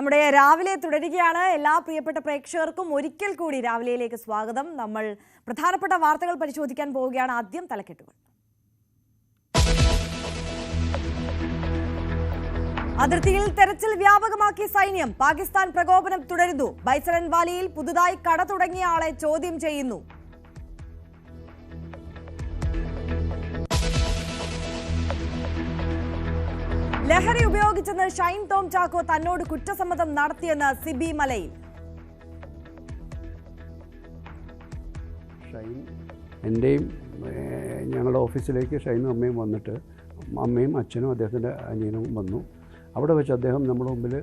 നമ്മുടെ രാവിലെ തുടരുകയാണ്. എല്ലാ പ്രിയപ്പെട്ട പ്രേക്ഷകർക്കും ഒരിക്കൽ കൂടി രാവിലെയിലേക്ക് സ്വാഗതം. നമ്മൾ പ്രധാനപ്പെട്ട വാർത്തകൾ പരിശോധിക്കാൻ പോവുകയാണ്. ആദ്യം തലക്കെട്ടുകൾ. അതിർത്തിയിൽ തെരച്ചിൽ വ്യാപകമാക്കി സൈന്യം. പാകിസ്ഥാൻ പ്രകോപനം തുടരുന്നു. ബൈസരൻ വാലിയിൽ പുതുതായി കട തുടങ്ങിയ ആളെ ചോദ്യം ചെയ്യുന്നു. ലഹരി ഉപയോഗിച്ചെന്ന് ഷൈൻ ടോം ചാക്കോ തന്നോട് കുറ്റസമ്മതം നടത്തിയെന്ന് സിബി മലയിൽ. ഷൈൻ എൻ്റെയും ഞങ്ങളുടെ ഓഫീസിലേക്ക് ഷൈനും അമ്മയും വന്നിട്ട്, അമ്മയും അച്ഛനും അദ്ദേഹത്തിൻ്റെ അനിയനും വന്നു. അവിടെ വെച്ച് അദ്ദേഹം നമ്മുടെ മുമ്പിൽ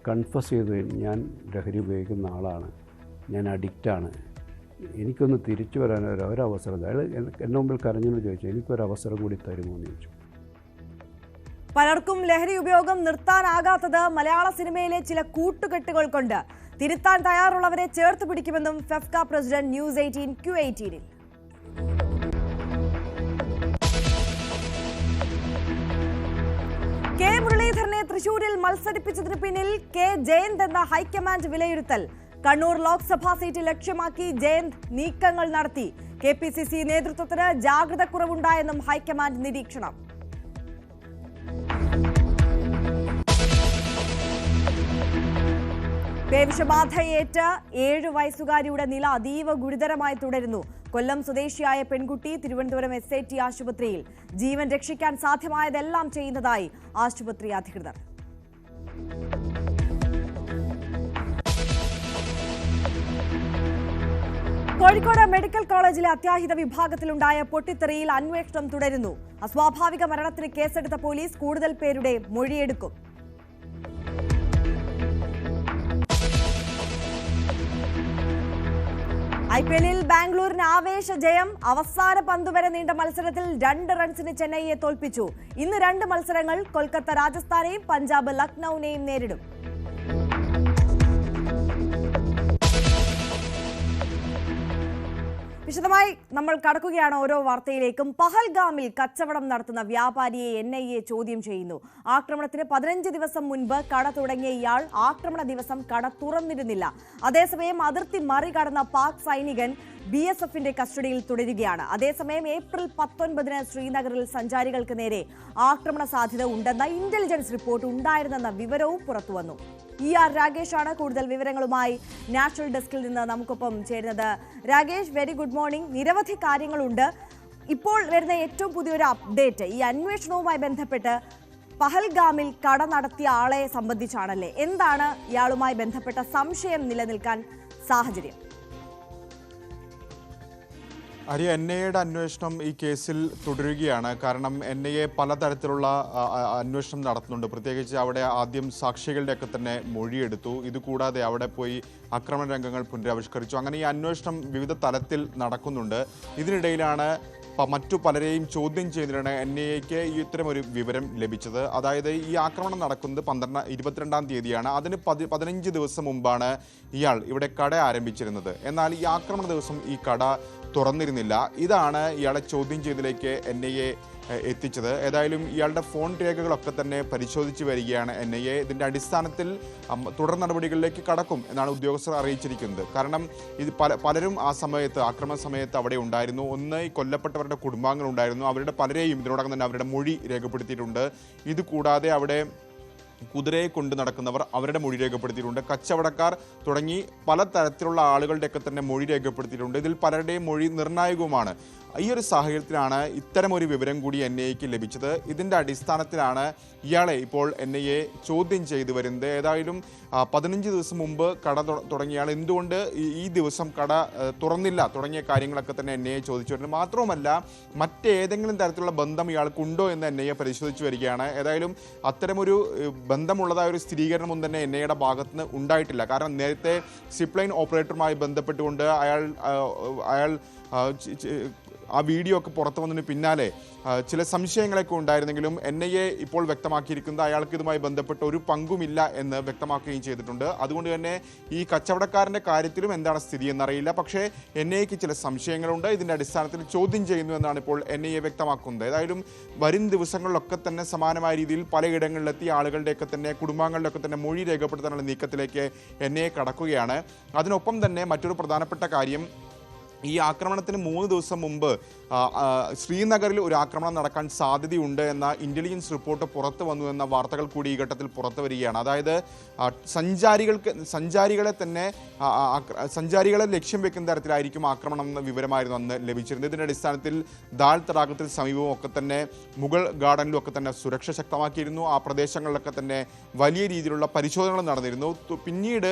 കൺഫസ് ചെയ്തു, ഞാൻ ലഹരി ഉപയോഗിക്കുന്ന ആളാണ്, ഞാൻ അഡിക്റ്റാണ്, എനിക്കൊന്ന് തിരിച്ചു വരാൻ ഒരവസരം. അയാൾ എൻ്റെ മുമ്പിൽ കരഞ്ഞെന്ന് ചോദിച്ചു, എനിക്കൊരവസരം കൂടി തരുമോ എന്ന് ചോദിച്ചു. പലർക്കും ലഹരി ഉപയോഗം നിർത്താനാകാത്തത് മലയാള സിനിമയിലെ ചില കൂട്ടുകെട്ടുകൾ കൊണ്ട്. തിരുത്താൻ തയ്യാറുള്ളവരെ ചേർത്ത് പിടിക്കുമെന്നും ഫെഫ്ക പ്രസിഡന്റ് ന്യൂസ് 18 Q18-ൽ. കെ മുരളീധരനെ തൃശൂരിൽ മത്സരിപ്പിച്ചതിന് പിന്നിൽ കെ ജയന്ത് എന്ന ഹൈക്കമാൻഡ് വിലയിരുത്തൽ. കണ്ണൂർ ലോക്സഭാ സീറ്റ് ലക്ഷ്യമാക്കി ജയന്ത് നീക്കങ്ങൾ നടത്തി. KPCC നേതൃത്വത്തിന് ജാഗ്രതക്കുറവുണ്ടായെന്നും ഹൈക്കമാൻഡ് നിരീക്ഷണം. പേവിഷബാധയേറ്റ 7 വയസ്സുകാരിയുടെ നില അതീവ ഗുരുതരമായി തുടരുന്നു. കൊല്ലം സ്വദേശിയായ പെൺകുട്ടി തിരുവനന്തപുരം SAT ആശുപത്രിയിൽ. ജീവൻ രക്ഷിക്കാൻ സാധ്യമായതെല്ലാം ചെയ്യുന്നതായി ആശുപത്രി അധികൃതർ. കോഴിക്കോട് മെഡിക്കൽ കോളേജിലെ അത്യാഹിത വിഭാഗത്തിലുണ്ടായ പൊട്ടിത്തെറിയിൽ അന്വേഷണം തുടരുന്നു. അസ്വാഭാവിക മരണത്തിന് കേസെടുത്ത പോലീസ് കൂടുതൽ പേരുടെ മൊഴിയെടുക്കും. IPL-ൽ ബാംഗ്ലൂരിന് ആവേശ ജയം. അവസാന പന്ത് വരെ നീണ്ട മത്സരത്തിൽ 2 റൺസിന് ചെന്നൈയെ തോൽപ്പിച്ചു. ഇന്ന് 2 മത്സരങ്ങൾ. കൊൽക്കത്ത രാജസ്ഥാനെയും പഞ്ചാബ് ലക്നൌവിനെയും നേരിടും. വിശദമായി നമ്മൾ കടക്കുകയാണ് ഓരോ വാർത്തയിലേക്കും. പഹൽഗാമിൽ കച്ചവടം നടത്തുന്ന വ്യാപാരിയെ NIA ചോദ്യം ചെയ്യുന്നു. ആക്രമണത്തിന് 15 ദിവസം മുൻപ് കട തുടങ്ങിയ ഇയാൾ ആക്രമണ ദിവസം കട തുറന്നിരുന്നില്ല. അതേസമയം അതിർത്തി മറികടന്ന പാക് സൈനികൻ BSFന്റെ കസ്റ്റഡിയിൽ തുടരുകയാണ്. അതേസമയം ഏപ്രിൽ 19-ന് ശ്രീനഗറിൽ സഞ്ചാരികൾക്ക് നേരെ ആക്രമണ സാധ്യത ഉണ്ടെന്ന ഇന്റലിജൻസ് റിപ്പോർട്ട് ഉണ്ടായിരുന്നെന്ന വിവരവും പുറത്തുവന്നു. ER രാഗേഷാണ് കൂടുതൽ വിവരങ്ങളുമായി നാഷണൽ ഡെസ്കിൽ നിന്ന് നമുക്കൊപ്പം ചേരുന്നത്. Ragesh, very good morning. നിരവധി കാര്യങ്ങളുണ്ട്. ഇപ്പോൾ വരുന്ന ഏറ്റവും പുതിയൊരു അപ്ഡേറ്റ് ഈ അന്വേഷണവുമായി ബന്ധപ്പെട്ട് പഹൽഗാമിൽ കട നടത്തിയ ആളെ സംബന്ധിച്ചാണല്ലേ. എന്താണ് ഇയാളുമായി ബന്ധപ്പെട്ട സംശയം നിലനിൽക്കാൻ സാഹചര്യം? NIAയുടെ അന്വേഷണം ഈ കേസിൽ തുടരുകയാണ്. കാരണം NIA പലതരത്തിലുള്ള അന്വേഷണം നടത്തുന്നുണ്ട്. പ്രത്യേകിച്ച് അവിടെ ആദ്യം സാക്ഷികളുടെയൊക്കെ തന്നെ മൊഴിയെടുത്തു. ഇതുകൂടാതെ അവിടെ പോയി ആക്രമണ രംഗങ്ങൾ പുനരാവിഷ്കരിച്ചു. അങ്ങനെ ഈ അന്വേഷണം വിവിധ തലത്തിൽ നടക്കുന്നുണ്ട്. ഇതിനിടയിലാണ് മറ്റു പലരെയും ചോദ്യം ചെയ്തിട്ടാണ് NIAക്ക് ഇത്തരമൊരു വിവരം ലഭിച്ചത്. അതായത് ഈ ആക്രമണം നടക്കുന്നത് 22-ാം തീയതിയാണ്. അതിന് 15 ദിവസം മുമ്പാണ് ഇയാൾ ഇവിടെ കട ആരംഭിച്ചിരുന്നത്. എന്നാൽ ഈ ആക്രമണ ദിവസം ഈ കട തുറന്നിരുന്നില്ല. ഇതാണ് ഇയാളെ ചോദ്യം ചെയ്തതിലേക്ക് NIA എത്തിച്ചത്. ഏതായാലും ഇയാളുടെ ഫോൺ രേഖകളൊക്കെ തന്നെ പരിശോധിച്ച് വരികയാണ് NIA. ഇതിൻ്റെ അടിസ്ഥാനത്തിൽ തുടർ നടപടികളിലേക്ക് കടക്കും എന്നാണ് ഉദ്യോഗസ്ഥർ അറിയിച്ചിരിക്കുന്നത്. കാരണം ഇത് പലരും ആ സമയത്ത് ആക്രമണ സമയത്ത് അവിടെ ഉണ്ടായിരുന്നു. ഒന്ന് ഈ കൊല്ലപ്പെട്ടവരുടെ കുടുംബാംഗങ്ങൾ ഉണ്ടായിരുന്നു. അവരുടെ പലരെയും ഇതിനോടകം തന്നെ അവരുടെ മൊഴി രേഖപ്പെടുത്തിയിട്ടുണ്ട്. ഇതുകൂടാതെ അവിടെ കുതിരയെ കൊണ്ട് നടക്കുന്നവർ അവരുടെ മൊഴി രേഖപ്പെടുത്തിയിട്ടുണ്ട്. കച്ചവടക്കാർ തുടങ്ങി പലതരത്തിലുള്ള ആളുകളുടെയൊക്കെ തന്നെ മൊഴി രേഖപ്പെടുത്തിയിട്ടുണ്ട്. ഇതിൽ പലരുടെയും മൊഴി നിർണായകവുമാണ്. ഈ ഒരു സാഹചര്യത്തിലാണ് ഇത്തരമൊരു വിവരം കൂടി NIAക്ക് ലഭിച്ചത്. ഇതിൻ്റെ അടിസ്ഥാനത്തിലാണ് ഇയാളെ ഇപ്പോൾ NIA ചോദ്യം ചെയ്തു വരുന്നത്. ഏതായാലും 15 ദിവസം മുമ്പ് കട തുടങ്ങിയാൽ എന്തുകൊണ്ട് ഈ ദിവസം കട തുറന്നില്ല തുടങ്ങിയ കാര്യങ്ങളൊക്കെ തന്നെ NIA ചോദിച്ചു വരുന്നത്. മാത്രവുമല്ല മറ്റേതെങ്കിലും തരത്തിലുള്ള ബന്ധം ഇയാൾക്കുണ്ടോ എന്ന് NIA പരിശോധിച്ചു വരികയാണ്. ഏതായാലും അത്തരമൊരു ബന്ധമുള്ളതായ ഒരു സ്ഥിരീകരണമൊന്നും തന്നെ NIAയുടെ ഭാഗത്ത് നിന്ന് ഉണ്ടായിട്ടില്ല. കാരണം നേരത്തെ സിപ്പ് ലൈൻ ഓപ്പറേറ്ററുമായി ബന്ധപ്പെട്ടുകൊണ്ട് അയാൾ ആ വീഡിയോ ഒക്കെ പുറത്തു വന്നതിന് പിന്നാലെ ചില സംശയങ്ങളൊക്കെ ഉണ്ടായിരുന്നെങ്കിലും NIA ഇപ്പോൾ വ്യക്തമാക്കിയിരിക്കുന്നത് അയാൾക്ക് ഇതുമായി ബന്ധപ്പെട്ട് ഒരു പങ്കുമില്ല എന്ന് വ്യക്തമാക്കുകയും ചെയ്തിട്ടുണ്ട്. അതുകൊണ്ട് തന്നെ ഈ കച്ചവടക്കാരൻ്റെ കാര്യത്തിലും എന്താണ് സ്ഥിതി എന്നറിയില്ല. പക്ഷേ NIAക്ക് ചില സംശയങ്ങളുണ്ട്. ഇതിൻ്റെ അടിസ്ഥാനത്തിൽ ചോദ്യം ചെയ്യുന്നു എന്നാണ് ഇപ്പോൾ NIA വ്യക്തമാക്കുന്നത്. ഏതായാലും വരും ദിവസങ്ങളിലൊക്കെ തന്നെ സമാനമായ രീതിയിൽ പലയിടങ്ങളിലെത്തി ആളുകളുടെയൊക്കെ തന്നെ കുടുംബാംഗങ്ങളുടെയൊക്കെ തന്നെ മൊഴി രേഖപ്പെടുത്താനുള്ള നീക്കത്തിലേക്ക് NIA കടക്കുകയാണ്. അതിനൊപ്പം തന്നെ മറ്റൊരു പ്രധാനപ്പെട്ട കാര്യം, ഈ ആക്രമണത്തിന് 3 ദിവസം മുമ്പ് ശ്രീനഗറിൽ ഒരു ആക്രമണം നടക്കാൻ സാധ്യതയുണ്ട് എന്ന ഇൻ്റലിജൻസ് റിപ്പോർട്ട് പുറത്തു വന്നു എന്ന വാർത്തകൾ കൂടി ഈ ഘട്ടത്തിൽ പുറത്തു വരികയാണ്. അതായത് സഞ്ചാരികളെ ലക്ഷ്യം വെക്കുന്ന തരത്തിലായിരിക്കും ആക്രമണം എന്ന വിവരമായിരുന്നു അന്ന് ലഭിച്ചിരുന്നത്. ഇതിൻ്റെ അടിസ്ഥാനത്തിൽ ദാൽ തടാകത്തിന് സമീപവും ഒക്കെ തന്നെ മുഗൾ ഗാർഡനിലും ഒക്കെ തന്നെ സുരക്ഷ ശക്തമാക്കിയിരുന്നു. ആ പ്രദേശങ്ങളിലൊക്കെ തന്നെ വലിയ രീതിയിലുള്ള പരിശോധനകൾ നടന്നിരുന്നു. പിന്നീട്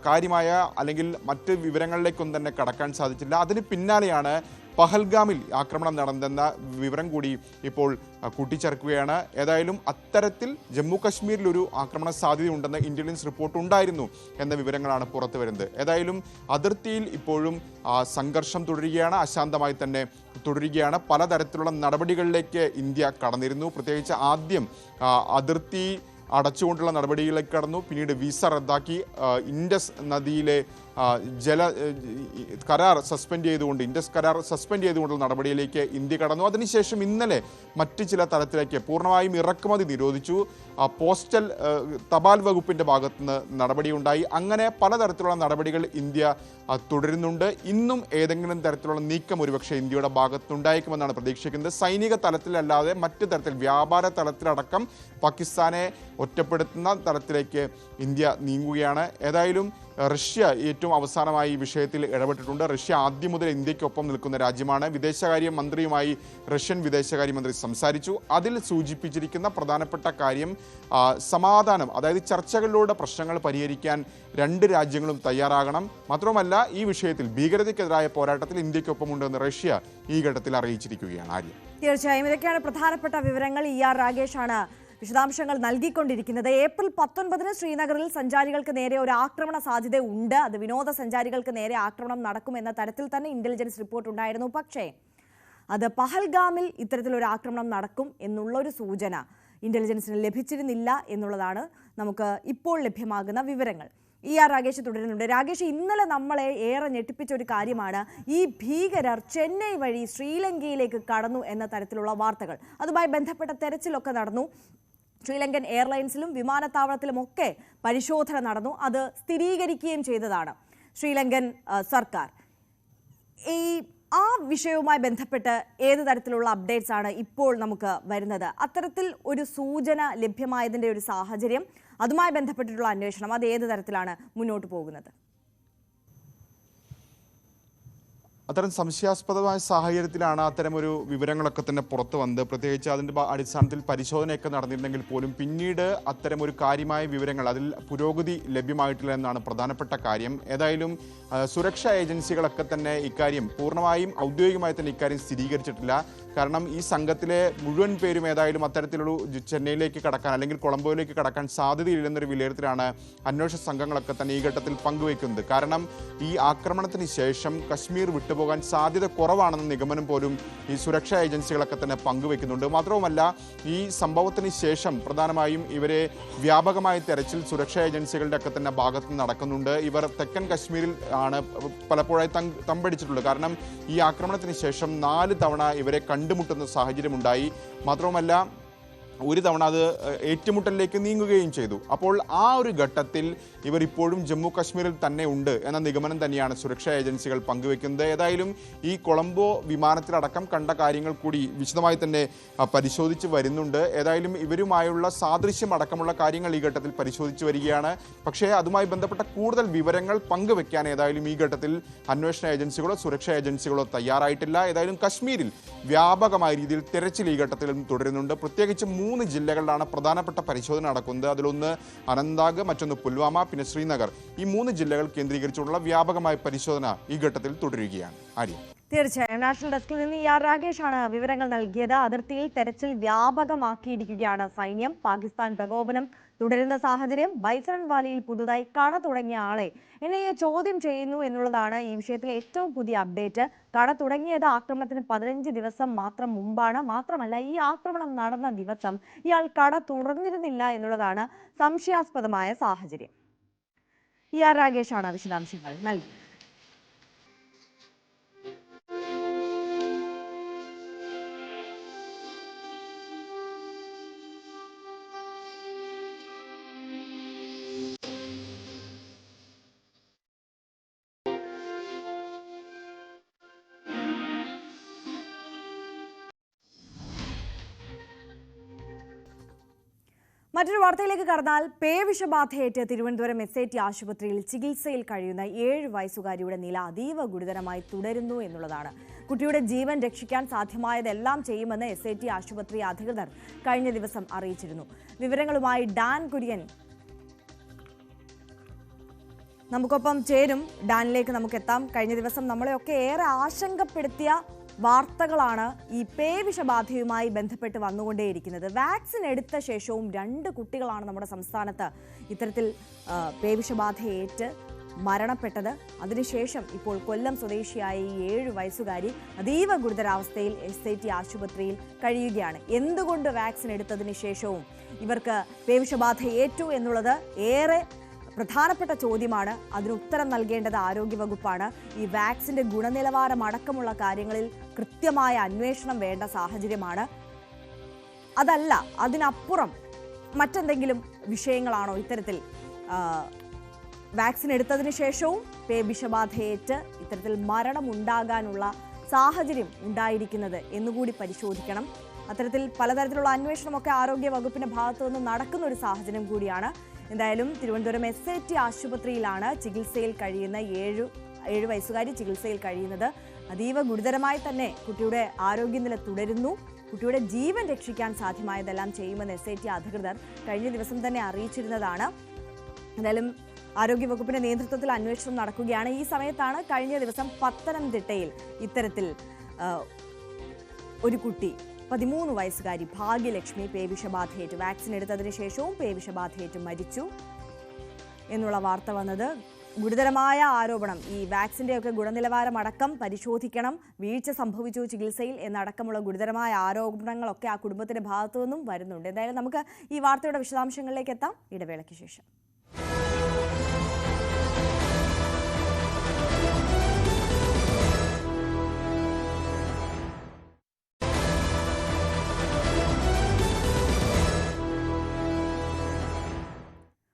കാര്യമായ അല്ലെങ്കിൽ മറ്റ് വിവരങ്ങളിലേക്കൊന്നും തന്നെ കടക്കാൻ സാധിച്ചില്ല. അതിന് പിന്നാലെയാണ് പഹൽഗാമിൽ ആക്രമണം നടന്നെന്ന വിവരം കൂടി ഇപ്പോൾ കൂട്ടിച്ചേർക്കുകയാണ്. ഏതായാലും അത്തരത്തിൽ ജമ്മു കശ്മീരിൽ ഒരു ആക്രമണ സാധ്യതയുണ്ടെന്ന് ഇൻ്റലിജൻസ് റിപ്പോർട്ട് ഉണ്ടായിരുന്നു എന്ന വിവരങ്ങളാണ് പുറത്തു വരുന്നത്. ഏതായാലും അതിർത്തിയിൽ ഇപ്പോഴും സംഘർഷം തുടരുകയാണ്, അശാന്തമായി തന്നെ തുടരുകയാണ്. പലതരത്തിലുള്ള നടപടികളിലേക്ക് ഇന്ത്യ കടന്നിരുന്നു. പ്രത്യേകിച്ച് ആദ്യം അതിർത്തി അടച്ചുകൊണ്ടുള്ള നടപടികളിലേക്ക് കടന്നു. പിന്നീട് വിസ റദ്ദാക്കി ഇൻഡസ് നദിയിലെ കരാർ സസ്പെൻഡ് ചെയ്തുകൊണ്ട് ഇൻഡസ് കരാർ സസ്പെൻഡ് ചെയ്തുകൊണ്ടുള്ള നടപടിയിലേക്ക് ഇന്ത്യ കടന്നു. അതിനുശേഷം ഇന്നലെ മറ്റ് ചില തലത്തിലേക്ക് പൂർണ്ണമായും ഇറക്കുമതി നിരോധിച്ചു. പോസ്റ്റൽ തപാൽ വകുപ്പിൻ്റെ ഭാഗത്തുനിന്ന് നടപടിയുണ്ടായി. അങ്ങനെ പലതരത്തിലുള്ള നടപടികൾ ഇന്ത്യ തുടരുന്നുണ്ട്. ഇന്നും ഏതെങ്കിലും തരത്തിലുള്ള നീക്കം ഒരുപക്ഷെ ഇന്ത്യയുടെ ഭാഗത്തുനിന്നുണ്ടായേക്കുമെന്നാണ് പ്രതീക്ഷിക്കുന്നത്. സൈനിക തലത്തിലല്ലാതെ മറ്റു തരത്തിൽ വ്യാപാര തലത്തിലടക്കം പാകിസ്ഥാനെ ഒറ്റപ്പെടുത്തുന്ന തലത്തിലേക്ക് ഇന്ത്യ നീങ്ങുകയാണ്. ഏതായാലും റഷ്യ ഏറ്റവും അവസാനമായി ഈ വിഷയത്തിൽ ഇടപെട്ടിട്ടുണ്ട്. റഷ്യ ആദ്യം മുതൽ ഇന്ത്യക്കൊപ്പം നിൽക്കുന്ന രാജ്യമാണ്. വിദേശകാര്യ മന്ത്രിയുമായി റഷ്യൻ വിദേശകാര്യമന്ത്രി സംസാരിച്ചു. അതിൽ സൂചിപ്പിച്ചിരിക്കുന്ന പ്രധാനപ്പെട്ട കാര്യം സമാധാനം, അതായത് ചർച്ചകളിലൂടെ പ്രശ്നങ്ങൾ പരിഹരിക്കാൻ രണ്ട് രാജ്യങ്ങളും തയ്യാറാകണം. മാത്രമല്ല ഈ വിഷയത്തിൽ ഭീകരതയ്ക്കെതിരായ പോരാട്ടത്തിൽ ഇന്ത്യക്കൊപ്പമുണ്ടെന്ന് റഷ്യ ഈ ഘട്ടത്തിൽ അറിയിച്ചിരിക്കുകയാണ്. ആര്യ, തീർച്ചയായും ഇതൊക്കെയാണ് പ്രധാനപ്പെട്ട വിവരങ്ങൾ. ER രാഗേഷാണ് വിശദാംശങ്ങൾ നൽകിക്കൊണ്ടിരിക്കുന്നത്. ഏപ്രിൽ 19 ശ്രീനഗറിൽ സഞ്ചാരികൾക്ക് നേരെ ഒരു ആക്രമണ സാധ്യത ഉണ്ട്. അത് വിനോദസഞ്ചാരികൾക്ക് നേരെ ആക്രമണം നടക്കുമെന്ന തരത്തിൽ തന്നെ ഇന്റലിജൻസ് റിപ്പോർട്ട് ഉണ്ടായിരുന്നു. പക്ഷേ അത് പഹൽഗാമിൽ ഇത്തരത്തിലൊരു ആക്രമണം നടക്കും എന്നുള്ളൊരു സൂചന ഇന്റലിജൻസിന് ലഭിച്ചിരുന്നില്ല എന്നുള്ളതാണ് നമുക്ക് ഇപ്പോൾ ലഭ്യമാകുന്ന വിവരങ്ങൾ. ER രാഗേഷ് തുടരുന്നുണ്ട്. രാഗേഷ്, ഇന്നലെ നമ്മളെ ഏറെ ഞെട്ടിപ്പിച്ച ഒരു കാര്യമാണ് ഈ ഭീകരർ ചെന്നൈ വഴി ശ്രീലങ്കയിലേക്ക് കടന്നു എന്ന തരത്തിലുള്ള വാർത്തകൾ. അതുമായി ബന്ധപ്പെട്ട തെരച്ചിലൊക്കെ നടന്നു. ശ്രീലങ്കൻ എയർലൈൻസിലും വിമാനത്താവളത്തിലുമൊക്കെ പരിശോധന നടന്നു. അത് സ്ഥിരീകരിക്കുകയും ചെയ്തതാണ് ശ്രീലങ്കൻ സർക്കാർ. ആ വിഷയവുമായി ബന്ധപ്പെട്ട് ഏത് തരത്തിലുള്ള അപ്ഡേറ്റ്സ് ആണ് ഇപ്പോൾ നമുക്ക് വരുന്നത്? അത്തരത്തിൽ ഒരു സൂചന ലഭ്യമായതിൻ്റെ ഒരു സാഹചര്യം, അതുമായി ബന്ധപ്പെട്ടിട്ടുള്ള അന്വേഷണം അത് ഏത് തരത്തിലാണ് മുന്നോട്ട് പോകുന്നത്? അത്തരം സംശയാസ്പദമായ സാഹചര്യത്തിലാണ് അത്തരമൊരു വിവരങ്ങളൊക്കെ തന്നെ പുറത്തു വന്നത്. പ്രത്യേകിച്ച് അതിൻ്റെ അടിസ്ഥാനത്തിൽ പരിശോധനയൊക്കെ നടന്നിരുന്നെങ്കിൽ പോലും പിന്നീട് അത്തരമൊരു കാര്യമായ വിവരങ്ങൾ, അതിൽ പുരോഗതി ലഭ്യമായിട്ടില്ല എന്നാണ് പ്രധാനപ്പെട്ട കാര്യം. ഏതായാലും സുരക്ഷാ ഏജൻസികളൊക്കെ തന്നെ ഇക്കാര്യം പൂർണ്ണമായും ഔദ്യോഗികമായി തന്നെ ഇക്കാര്യം സ്ഥിരീകരിച്ചിട്ടില്ല. കാരണം ഈ സംഘത്തിലെ മുഴുവൻ പേരും ഏതായാലും അത്തരത്തിലൊരു ചെന്നൈയിലേക്ക് കടക്കാൻ അല്ലെങ്കിൽ കൊളംബോയിലേക്ക് കടക്കാൻ സാധ്യതയില്ലെന്നൊരു വിലയിരുത്തലാണ് അന്വേഷണ സംഘങ്ങളൊക്കെ തന്നെ ഈ ഘട്ടത്തിൽ പങ്കുവയ്ക്കുന്നത്. കാരണം ഈ ആക്രമണത്തിന് ശേഷം കശ്മീർ വിട്ടുപോകാൻ സാധ്യത കുറവാണെന്ന നിഗമനം പോലും ഈ സുരക്ഷാ ഏജൻസികളൊക്കെ തന്നെ പങ്കുവയ്ക്കുന്നുണ്ട്. മാത്രവുമല്ല ഈ സംഭവത്തിന് ശേഷം പ്രധാനമായും ഇവരെ വ്യാപകമായ തെരച്ചിൽ സുരക്ഷാ ഏജൻസികളുടെ ഒക്കെ തന്നെ ഭാഗത്ത് നടക്കുന്നുണ്ട്. ഇവർ തെക്കൻ കശ്മീരിൽ ആണ് പലപ്പോഴായി തമ്പടിച്ചിട്ടുള്ളത്. കാരണം ഈ ആക്രമണത്തിന് ശേഷം 4 തവണ ഇവരെ കണ്ടുമുട്ടുന്ന സാഹചര്യമുണ്ടായി. മാത്രവുമല്ല ഒരു തവണ അത് ഏറ്റുമുട്ടലിലേക്ക് നീങ്ങുകയും ചെയ്തു. അപ്പോൾ ആ ഒരു ഘട്ടത്തിൽ ഇവർ ഇപ്പോഴും ജമ്മു കശ്മീരിൽ തന്നെ ഉണ്ട് എന്ന നിഗമനം തന്നെയാണ് സുരക്ഷാ ഏജൻസികൾ പങ്കുവെക്കുന്നത്. ഏതായാലും ഈ കൊളംബോ വിമാനത്തിലടക്കം കണ്ട കാര്യങ്ങൾ കൂടി വിശദമായി തന്നെ പരിശോധിച്ച് വരുന്നുണ്ട്. ഏതായാലും ഇവരുമായുള്ള സാദൃശ്യം അടക്കമുള്ള കാര്യങ്ങൾ ഈ ഘട്ടത്തിൽ പരിശോധിച്ച് വരികയാണ്. പക്ഷേ അതുമായി ബന്ധപ്പെട്ട കൂടുതൽ വിവരങ്ങൾ പങ്കുവെക്കാൻ ഏതായാലും ഈ ഘട്ടത്തിൽ അന്വേഷണ ഏജൻസികളോ സുരക്ഷാ ഏജൻസികളോ തയ്യാറായിട്ടില്ല. ഏതായാലും കശ്മീരിൽ വ്യാപകമായ രീതിയിൽ തെരച്ചിൽ ഈ ഘട്ടത്തിലും തുടരുന്നുണ്ട്. പ്രത്യേകിച്ച് 3 ജില്ലകളിലാണ് പ്രധാനപ്പെട്ട പരിശോധന നടക്കുന്നത്. അതിലൊന്ന് അനന്ത്നാഗ്, മറ്റൊന്ന് പുൽവാമ, പിന്നെ ശ്രീനഗർ. ഈ 3 ജില്ലകൾ കേന്ദ്രീകരിച്ചുള്ള വ്യാപകമായ പരിശോധന ഈ ഘട്ടത്തിൽ തുടരുകയാണ്. ആര്യ, തീർച്ചയായും നാഷണൽ ഡെസ്കിൽ നിന്ന് ER രാഗേഷാണ് വിവരങ്ങൾ നൽകിയത്. അതിർത്തിയിൽ തെരച്ചിൽ വ്യാപകമാക്കിയിരിക്കുകയാണ് സൈന്യം. പാകിസ്ഥാൻ പ്രകോപനം തുടരുന്ന സാഹചര്യം ബൈസൺ വാലിയിൽ പുതുതായി കട തുടങ്ങിയ ആളെ എൻഐഎ ചോദ്യം ചെയ്യുന്നു എന്നുള്ളതാണ് ഈ വിഷയത്തിലെ ഏറ്റവും പുതിയ അപ്ഡേറ്റ്. കട തുടങ്ങിയത് ആക്രമണത്തിന് 15 ദിവസം മാത്രം മുമ്പാണ്. മാത്രമല്ല, ഈ ആക്രമണം നടന്ന ദിവസം ഇയാൾ കട തുറന്നിരുന്നില്ല എന്നുള്ളതാണ് സംശയാസ്പദമായ സാഹചര്യം. ER രാഗേഷാണ് വിശദാംശങ്ങൾ നൽകി. മറ്റൊരു വാർത്തയിലേക്ക് കടന്നാൽ പേവിഷബാധയേറ്റ് തിരുവനന്തപുരം SIT ആശുപത്രിയിൽ ചികിത്സയിൽ കഴിയുന്ന 7 വയസ്സുകാരിയുടെ നില അതീവ ഗുരുതരമായി തുടരുന്നു എന്നുള്ളതാണ്. കുട്ടിയുടെ ജീവൻ രക്ഷിക്കാൻ സാധ്യമായതെല്ലാം ചെയ്യുമെന്ന് SIT ആശുപത്രി അധികൃതർ കഴിഞ്ഞ ദിവസം അറിയിച്ചിരുന്നു. വിവരങ്ങളുമായി ഡാൻ കുര്യൻ നമുക്കൊപ്പം ചേരും. ഡാനിലേക്ക് നമുക്ക് എത്താം. കഴിഞ്ഞ ദിവസം നമ്മളെയൊക്കെ ഏറെ ആശങ്കപ്പെടുത്തിയ വാർത്തകളാണ് ഈ പേവിഷബാധയുമായി ബന്ധപ്പെട്ട് വന്നുകൊണ്ടേയിരിക്കുന്നത്. വാക്സിൻ എടുത്ത ശേഷവും 2 കുട്ടികളാണ് നമ്മുടെ സംസ്ഥാനത്ത് ഇത്തരത്തിൽ പേവിഷബാധയേറ്റ് മരണപ്പെട്ടത്. അതിനുശേഷം ഇപ്പോൾ കൊല്ലം സ്വദേശിയായ ഈ 7 വയസ്സുകാരി അതീവ ഗുരുതരാവസ്ഥയിൽ SIT ആശുപത്രിയിൽ കഴിയുകയാണ്. എന്തുകൊണ്ട് വാക്സിൻ എടുത്തതിന് ശേഷവും ഇവർക്ക് പേവിഷബാധ ഏറ്റു എന്നുള്ളത് ഏറെ പ്രധാനപ്പെട്ട ചോദ്യമാണ്. അതിന് ഉത്തരം നൽകേണ്ടത് ആരോഗ്യവകുപ്പാണ്. ഈ വാക്സിന്റെ ഗുണനിലവാരം അടക്കമുള്ള കാര്യങ്ങളിൽ കൃത്യമായ അന്വേഷണം വേണ്ട സാഹചര്യമാണ്. അതല്ല, അതിനപ്പുറം മറ്റെന്തെങ്കിലും വിഷയങ്ങളാണോ ഇത്തരത്തിൽ വാക്സിൻ എടുത്തതിന് ശേഷവും പേവിഷബാധയേറ്റ് ഇത്തരത്തിൽ മരണമുണ്ടാകാനുള്ള സാഹചര്യം ഉണ്ടായിരിക്കുന്നത് എന്നുകൂടി പരിശോധിക്കണം. അത്തരത്തിൽ പലതരത്തിലുള്ള അന്വേഷണമൊക്കെ ആരോഗ്യ വകുപ്പിന്റെ ഭാഗത്തു നിന്ന് നടക്കുന്ന ഒരു സാഹചര്യം കൂടിയാണ്. എന്തായാലും തിരുവനന്തപുരം SIT ആശുപത്രിയിലാണ് ചികിത്സയിൽ കഴിയുന്ന 7 വയസ്സുകാരി ചികിത്സയിൽ കഴിയുന്നത്. അതീവ ഗുരുതരമായി തന്നെ കുട്ടിയുടെ ആരോഗ്യനില തുടരുന്നു. കുട്ടിയുടെ ജീവൻ രക്ഷിക്കാൻ സാധ്യമായതെല്ലാം ചെയ്യുമെന്ന് SIT അധികൃതർ കഴിഞ്ഞ ദിവസം തന്നെ അറിയിച്ചിരുന്നതാണ്. എന്തായാലും ആരോഗ്യവകുപ്പിന്റെ നേതൃത്വത്തിൽ അന്വേഷണം നടക്കുകയാണ്. ഈ സമയത്താണ് കഴിഞ്ഞ ദിവസം പത്തനംതിട്ടയിൽ ഇത്തരത്തിൽ ഒരു കുട്ടി 13 വയസ്സുകാരി ഭാഗ്യലക്ഷ്മി പേവിഷബാധയേറ്റ് വാക്സിൻ എടുത്തതിന് ശേഷവും പേവിഷബാധയേറ്റ് മരിച്ചു എന്നുള്ള വാർത്ത വന്നത്. ഗുരുതരമായ ആരോപണം, ഈ വാക്സിൻ്റെയൊക്കെ ഗുണനിലവാരം അടക്കം പരിശോധിക്കണം, വീഴ്ച സംഭവിച്ചു ചികിത്സയിൽ എന്നടക്കമുള്ള ഗുരുതരമായ ആരോപണങ്ങളൊക്കെ ആ കുടുംബത്തിന്റെ ഭാഗത്തു നിന്നും വരുന്നുണ്ട്. എന്തായാലും നമുക്ക് ഈ വാർത്തയുടെ വിശദാംശങ്ങളിലേക്ക് എത്താം ഇടവേളയ്ക്ക് ശേഷം.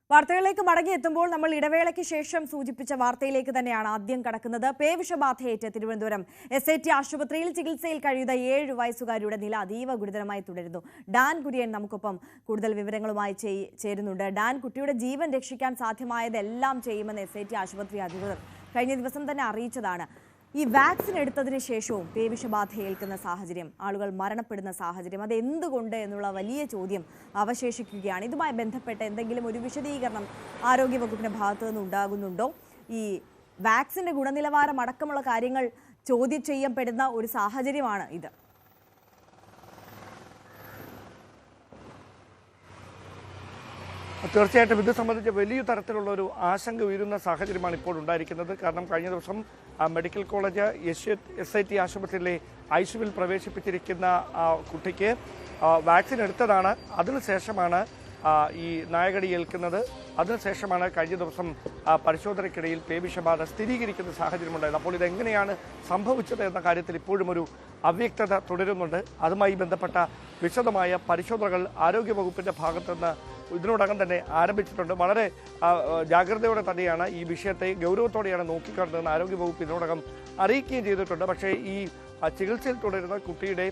വാർത്തകളിലേക്ക് മടങ്ങിയെത്തുമ്പോൾ നമ്മൾ ഇടവേളയ്ക്ക് ശേഷം സൂചിപ്പിച്ച വാർത്തയിലേക്ക് തന്നെയാണ് ആദ്യം കടക്കുന്നത്. പേവിഷബാധയേറ്റ് തിരുവനന്തപുരം SIT ആശുപത്രിയിൽ ചികിത്സയിൽ കഴിയുന്ന 7 വയസ്സുകാരിയുടെ നില അതീവ ഗുരുതരമായി തുടരുന്നു. ഡാൻ കുര്യൻ നമുക്കൊപ്പം കൂടുതൽ വിവരങ്ങളുമായി ചേരുന്നുണ്ട്. ഡാൻ, കുട്ടിയുടെ ജീവൻ രക്ഷിക്കാൻ സാധ്യമായതെല്ലാം ചെയ്യുമെന്ന് SIT ആശുപത്രി അധികൃതർ കഴിഞ്ഞ ദിവസം തന്നെ അറിയിച്ചതാണ്. ഈ വാക്സിൻ എടുത്തതിന് ശേഷവും പേവിഷബാധ ഏൽക്കുന്ന സാഹചര്യം, ആളുകൾ മരണപ്പെടുന്ന സാഹചര്യം, അത് എന്തുകൊണ്ട് എന്നുള്ള വലിയ ചോദ്യം അവശേഷിക്കുകയാണ്. ഇതുമായി ബന്ധപ്പെട്ട് എന്തെങ്കിലും ഒരു വിശദീകരണം ആരോഗ്യവകുപ്പിന്റെ ഭാഗത്തു നിന്ന് ഉണ്ടാകുന്നുണ്ടോ? ഈ വാക്സിന്റെ ഗുണനിലവാരം അടക്കമുള്ള കാര്യങ്ങൾ ചോദ്യം ചെയ്യപ്പെടുന്ന ഒരു സാഹചര്യമാണ് ഇത്. തീർച്ചയായിട്ടും ഇത് സംബന്ധിച്ച് വലിയ തരത്തിലുള്ള ഒരു ആശങ്ക ഉയരുന്ന സാഹചര്യമാണ് ഇപ്പോൾ ഉണ്ടായിരിക്കുന്നത്. കാരണം കഴിഞ്ഞ ദിവസം മെഡിക്കൽ കോളേജ് SIT ആശുപത്രിയിലെ ICUവിൽ പ്രവേശിപ്പിച്ചിരിക്കുന്ന കുട്ടിക്ക് വാക്സിൻ എടുത്തതാണ്. അതിനുശേഷമാണ് ഈ നായകടി ഏൽക്കുന്നത്. അതിനുശേഷമാണ് കഴിഞ്ഞ ദിവസം പരിശോധനയ്ക്കിടയിൽ പേവിഷബാധ സ്ഥിരീകരിക്കുന്ന സാഹചര്യമുണ്ടായത്. അപ്പോൾ ഇതെങ്ങനെയാണ് സംഭവിച്ചത് എന്ന കാര്യത്തിൽ ഇപ്പോഴും ഒരു അവ്യക്തത തുടരുന്നുണ്ട്. അതുമായി ബന്ധപ്പെട്ട വിശദമായ പരിശോധനകൾ ആരോഗ്യവകുപ്പിന്റെ ഭാഗത്തുനിന്ന് ഇതിനോടകം തന്നെ ആരംഭിച്ചിട്ടുണ്ട്. വളരെ ജാഗ്രതയോടെ തന്നെയാണ് ഈ വിഷയത്തെ ഗൗരവത്തോടെയാണ് നോക്കിക്കാണുന്നതെന്ന് ആരോഗ്യവകുപ്പ് ഇതിനോടകം അറിയിക്കുകയും ചെയ്തിട്ടുണ്ട്. പക്ഷേ ഈ ചികിത്സയിൽ തുടരുന്ന കുട്ടിയുടെ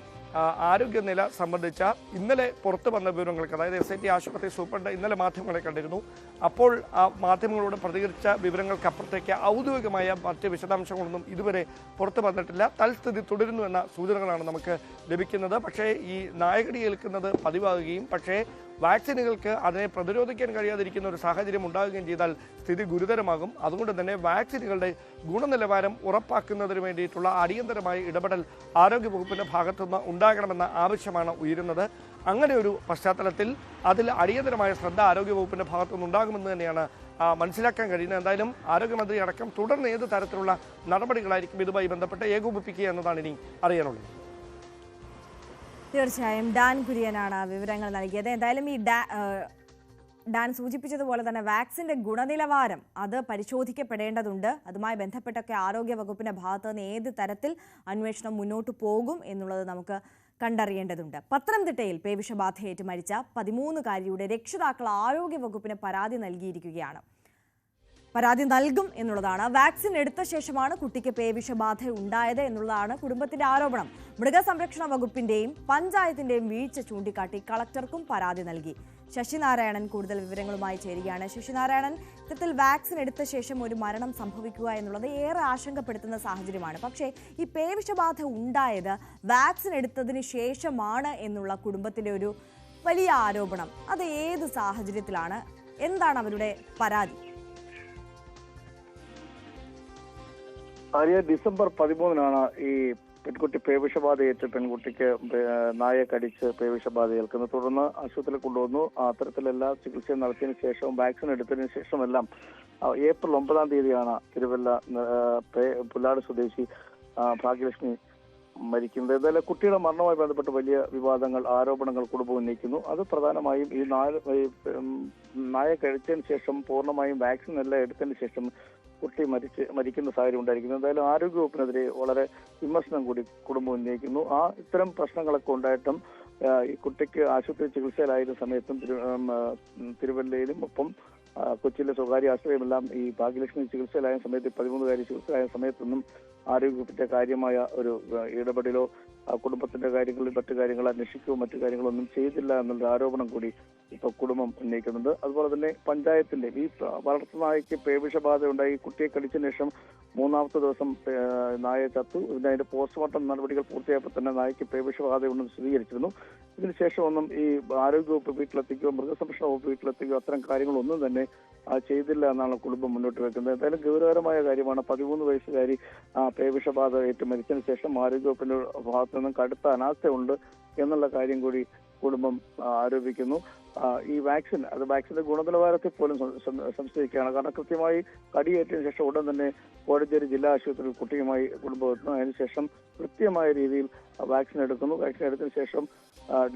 ആരോഗ്യനില സംബന്ധിച്ച ഇന്നലെ പുറത്തു വന്ന വിവരങ്ങൾക്ക്, അതായത് SIT ആശുപത്രി സൂപ്രണ്ട് ഇന്നലെ മാധ്യമങ്ങളെ കണ്ടിരുന്നു. അപ്പോൾ ആ മാധ്യമങ്ങളോട് പ്രതികരിച്ച വിവരങ്ങൾക്കപ്പുറത്തേക്ക് ഔദ്യോഗികമായ മറ്റ് വിശദാംശങ്ങളൊന്നും ഇതുവരെ പുറത്തു വന്നിട്ടില്ല. തൽസ്ഥിതി തുടരുന്നു എന്ന സൂചനകളാണ് നമുക്ക് ലഭിക്കുന്നത്. പക്ഷേ ഈ നായകടി ഏൽക്കുന്നത് പതിവാകുകയും പക്ഷേ വാക്സിനുകൾക്ക് അതിനെ പ്രതിരോധിക്കാൻ കഴിയാതിരിക്കുന്ന ഒരു സാഹചര്യം ഉണ്ടാകുകയും ചെയ്താൽ സ്ഥിതി ഗുരുതരമാകും. അതുകൊണ്ട് തന്നെ വാക്സിനുകളുടെ ഗുണനിലവാരം ഉറപ്പാക്കുന്നതിന് വേണ്ടിയിട്ടുള്ള അടിയന്തരമായ ഇടപെടൽ ആരോഗ്യവകുപ്പിന്റെ ഭാഗത്തുനിന്ന് ഉണ്ടാകണമെന്ന ആവശ്യമാണ് ഉയരുന്നത്. അങ്ങനെ ഒരു പശ്ചാത്തലത്തിൽ അതിൽ അടിയന്തരമായ ശ്രദ്ധ ആരോഗ്യവകുപ്പിന്റെ ഭാഗത്തുനിന്ന് ഉണ്ടാകുമെന്ന് തന്നെയാണ് മനസ്സിലാക്കാൻ കഴിയുന്നത്. എന്തായാലും ആരോഗ്യമന്ത്രി അടക്കം തുടർന്ന് ഏത് തരത്തിലുള്ള നടപടികളായിരിക്കും ഇതുമായി ബന്ധപ്പെട്ട് ഏകോപിപ്പിക്കുക എന്നതാണ് ഇനി അറിയാനുള്ളത്. തീർച്ചയായും ഡാൻ കുര്യനാണ് വിവരങ്ങൾ നൽകിയത്. എന്തായാലും ഈ ഡാൻ സൂചിപ്പിച്ചതുപോലെ തന്നെ വാക്സിന്റെ ഗുണനിലവാരം അത് പരിശോധിക്കപ്പെടേണ്ടതുണ്ട്. അതുമായി ബന്ധപ്പെട്ടൊക്കെ ആരോഗ്യ വകുപ്പിന്റെ ഭാഗത്ത് നിന്ന് ഏത് തരത്തിൽ അന്വേഷണം മുന്നോട്ട് പോകും എന്നുള്ളത് നമുക്ക് കണ്ടറിയേണ്ടതുണ്ട്. പത്തനംതിട്ടയിൽ പേവിഷബാധയേറ്റ് മരിച്ച 13-കാരിയുടെ രക്ഷിതാക്കൾ ആരോഗ്യ വകുപ്പിന് പരാതി നൽകിയിരിക്കുകയാണ്. പരാതി നൽകും എന്നുള്ളതാണ്. വാക്സിൻ എടുത്ത ശേഷമാണ് കുട്ടിക്ക് പേവിഷബാധ ഉണ്ടായത് എന്നുള്ളതാണ് കുടുംബത്തിന്റെ ആരോപണം. മൃഗസംരക്ഷണ വകുപ്പിന്റെയും പഞ്ചായത്തിന്റെയും വീഴ്ച ചൂണ്ടിക്കാട്ടി കളക്ടർക്കും പരാതി നൽകി. ശശിനാരായണൻ കൂടുതൽ വിവരങ്ങളുമായി ചേരുകയാണ്. ശശിനാരായണൻ, ഇത്തരത്തിൽ വാക്സിൻ എടുത്ത ശേഷം ഒരു മരണം സംഭവിക്കുക എന്നുള്ളത് ഏറെ ആശങ്കപ്പെടുത്തുന്ന സാഹചര്യമാണ്. പക്ഷേ ഈ പേവിഷബാധ ഉണ്ടായത് വാക്സിൻ എടുത്തതിന് ശേഷമാണ് എന്നുള്ള കുടുംബത്തിന്റെ ഒരു വലിയ ആരോപണം, അത് ഏത് സാഹചര്യത്തിലാണ്? എന്താണ് അവരുടെ പരാതി? ഡിസംബർ 13-നാണ് ഈ പെൺകുട്ടി പേവിഷബാധയേറ്റ് പെൺകുട്ടിക്ക് നായ കടിച്ച് പേവിഷബാധ ഏൽക്കുന്നത്. തുടർന്ന് ആശുപത്രിയിൽ കൊണ്ടുവന്നു. അത്തരത്തിലെല്ലാ ചികിത്സയും നടത്തിയതിനു ശേഷവും വാക്സിൻ എടുത്തതിനു ശേഷമെല്ലാം ഏപ്രിൽ 9-ാം തിരുവല്ല പുല്ലാട് സ്വദേശി ഭാഗ്യലക്ഷ്മി മരിക്കുന്നത്. എന്തായാലും കുട്ടിയുടെ മരണവുമായി ബന്ധപ്പെട്ട് വലിയ വിവാദങ്ങൾ, ആരോപണങ്ങൾ കുടുംബം ഉന്നയിക്കുന്നു. അത് പ്രധാനമായും ഈ നായ കഴിച്ചതിന് ശേഷം പൂർണ്ണമായും വാക്സിൻ എല്ലാം എടുത്തതിന് ശേഷം കുട്ടി മരിക്കുന്ന സാഹചര്യം ഉണ്ടായിരിക്കുന്നു. എന്തായാലും ആരോഗ്യവകുപ്പിനെതിരെ വളരെ വിമർശനം കൂടി കുടുംബം ഉന്നയിക്കുന്നു. ഇത്തരം പ്രശ്നങ്ങളൊക്കെ ഉണ്ടായിട്ടും ഈ കുട്ടിക്ക് ആശുപത്രി ചികിത്സയിലായിരുന്ന സമയത്തും തിരുവല്ലയിലും ഒപ്പം കൊച്ചിയിലെ സ്വകാര്യ ആശ്രയമെല്ലാം ഈ ഭാഗ്യലക്ഷ്മി ചികിത്സയിലായ സമയത്ത് 13-കാരി ചികിത്സയിലായ സമയത്തൊന്നും ആരോഗ്യവകുപ്പിന്റെ കാര്യമായ ഒരു ഇടപെടലോ കുടുംബത്തിന്റെ കാര്യങ്ങളിൽ മറ്റു കാര്യങ്ങൾ അന്വേഷിക്കുകയോ മറ്റു കാര്യങ്ങളൊന്നും ചെയ്തില്ല എന്നുള്ള ആരോപണം കൂടി ഇപ്പൊ കുടുംബം ഉന്നയിക്കുന്നുണ്ട്. അതുപോലെ തന്നെ പഞ്ചായത്തിന്റെ ഈ വളർത്തുനായ്ക്ക് പേവിഷബാധ ഉണ്ടായി കുട്ടിയെ കടിച്ചതിന് ശേഷം 3-ാമത്തെ ദിവസം നായ ചത്തു. അതിന്റെ പോസ്റ്റ്മോർട്ടം നടപടികൾ പൂർത്തിയായപ്പോൾ തന്നെ നായ്ക്ക് പേവിഷബാധ ഉണ്ടെന്ന് സ്ഥിരീകരിച്ചിരുന്നു. ഇതിനുശേഷം ഒന്നും ഈ ആരോഗ്യവകുപ്പ് വീട്ടിലെത്തിക്കുകയോ മൃഗസംരക്ഷണ വകുപ്പ് വീട്ടിലെത്തിക്കുകയോ അത്തരം കാര്യങ്ങളൊന്നും തന്നെ ചെയ്തില്ല എന്നാണ് കുടുംബം മുന്നോട്ട് വെക്കുന്നത്. എന്തായാലും ഗൗരവകരമായ കാര്യമാണ്. 13 വയസ്സുകാരി പേവിഷബാധ ഏറ്റ് മരിച്ചതിന് ശേഷം ആരോഗ്യവകുപ്പിന്റെ ഭാഗത്തു നിന്നും കടുത്ത അനാസ്ഥയുണ്ട് എന്നുള്ള കാര്യം കൂടി കുടുംബം ആരോപിക്കുന്നു. ഈ വാക്സിന്റെ ഗുണനിലവാരത്തിൽ പോലും സംശയിക്കുകയാണ്. കാരണം കൃത്യമായി കടിയേറ്റതിനു ശേഷം ഉടൻ തന്നെ കോഴഞ്ചേരി ജില്ലാ ആശുപത്രിയിൽ കുട്ടിയുമായി കുടുംബം എത്തുന്നു. അതിനുശേഷം കൃത്യമായ രീതിയിൽ വാക്സിൻ എടുക്കുന്നു. വാക്സിൻ എടുത്തതിനു ശേഷം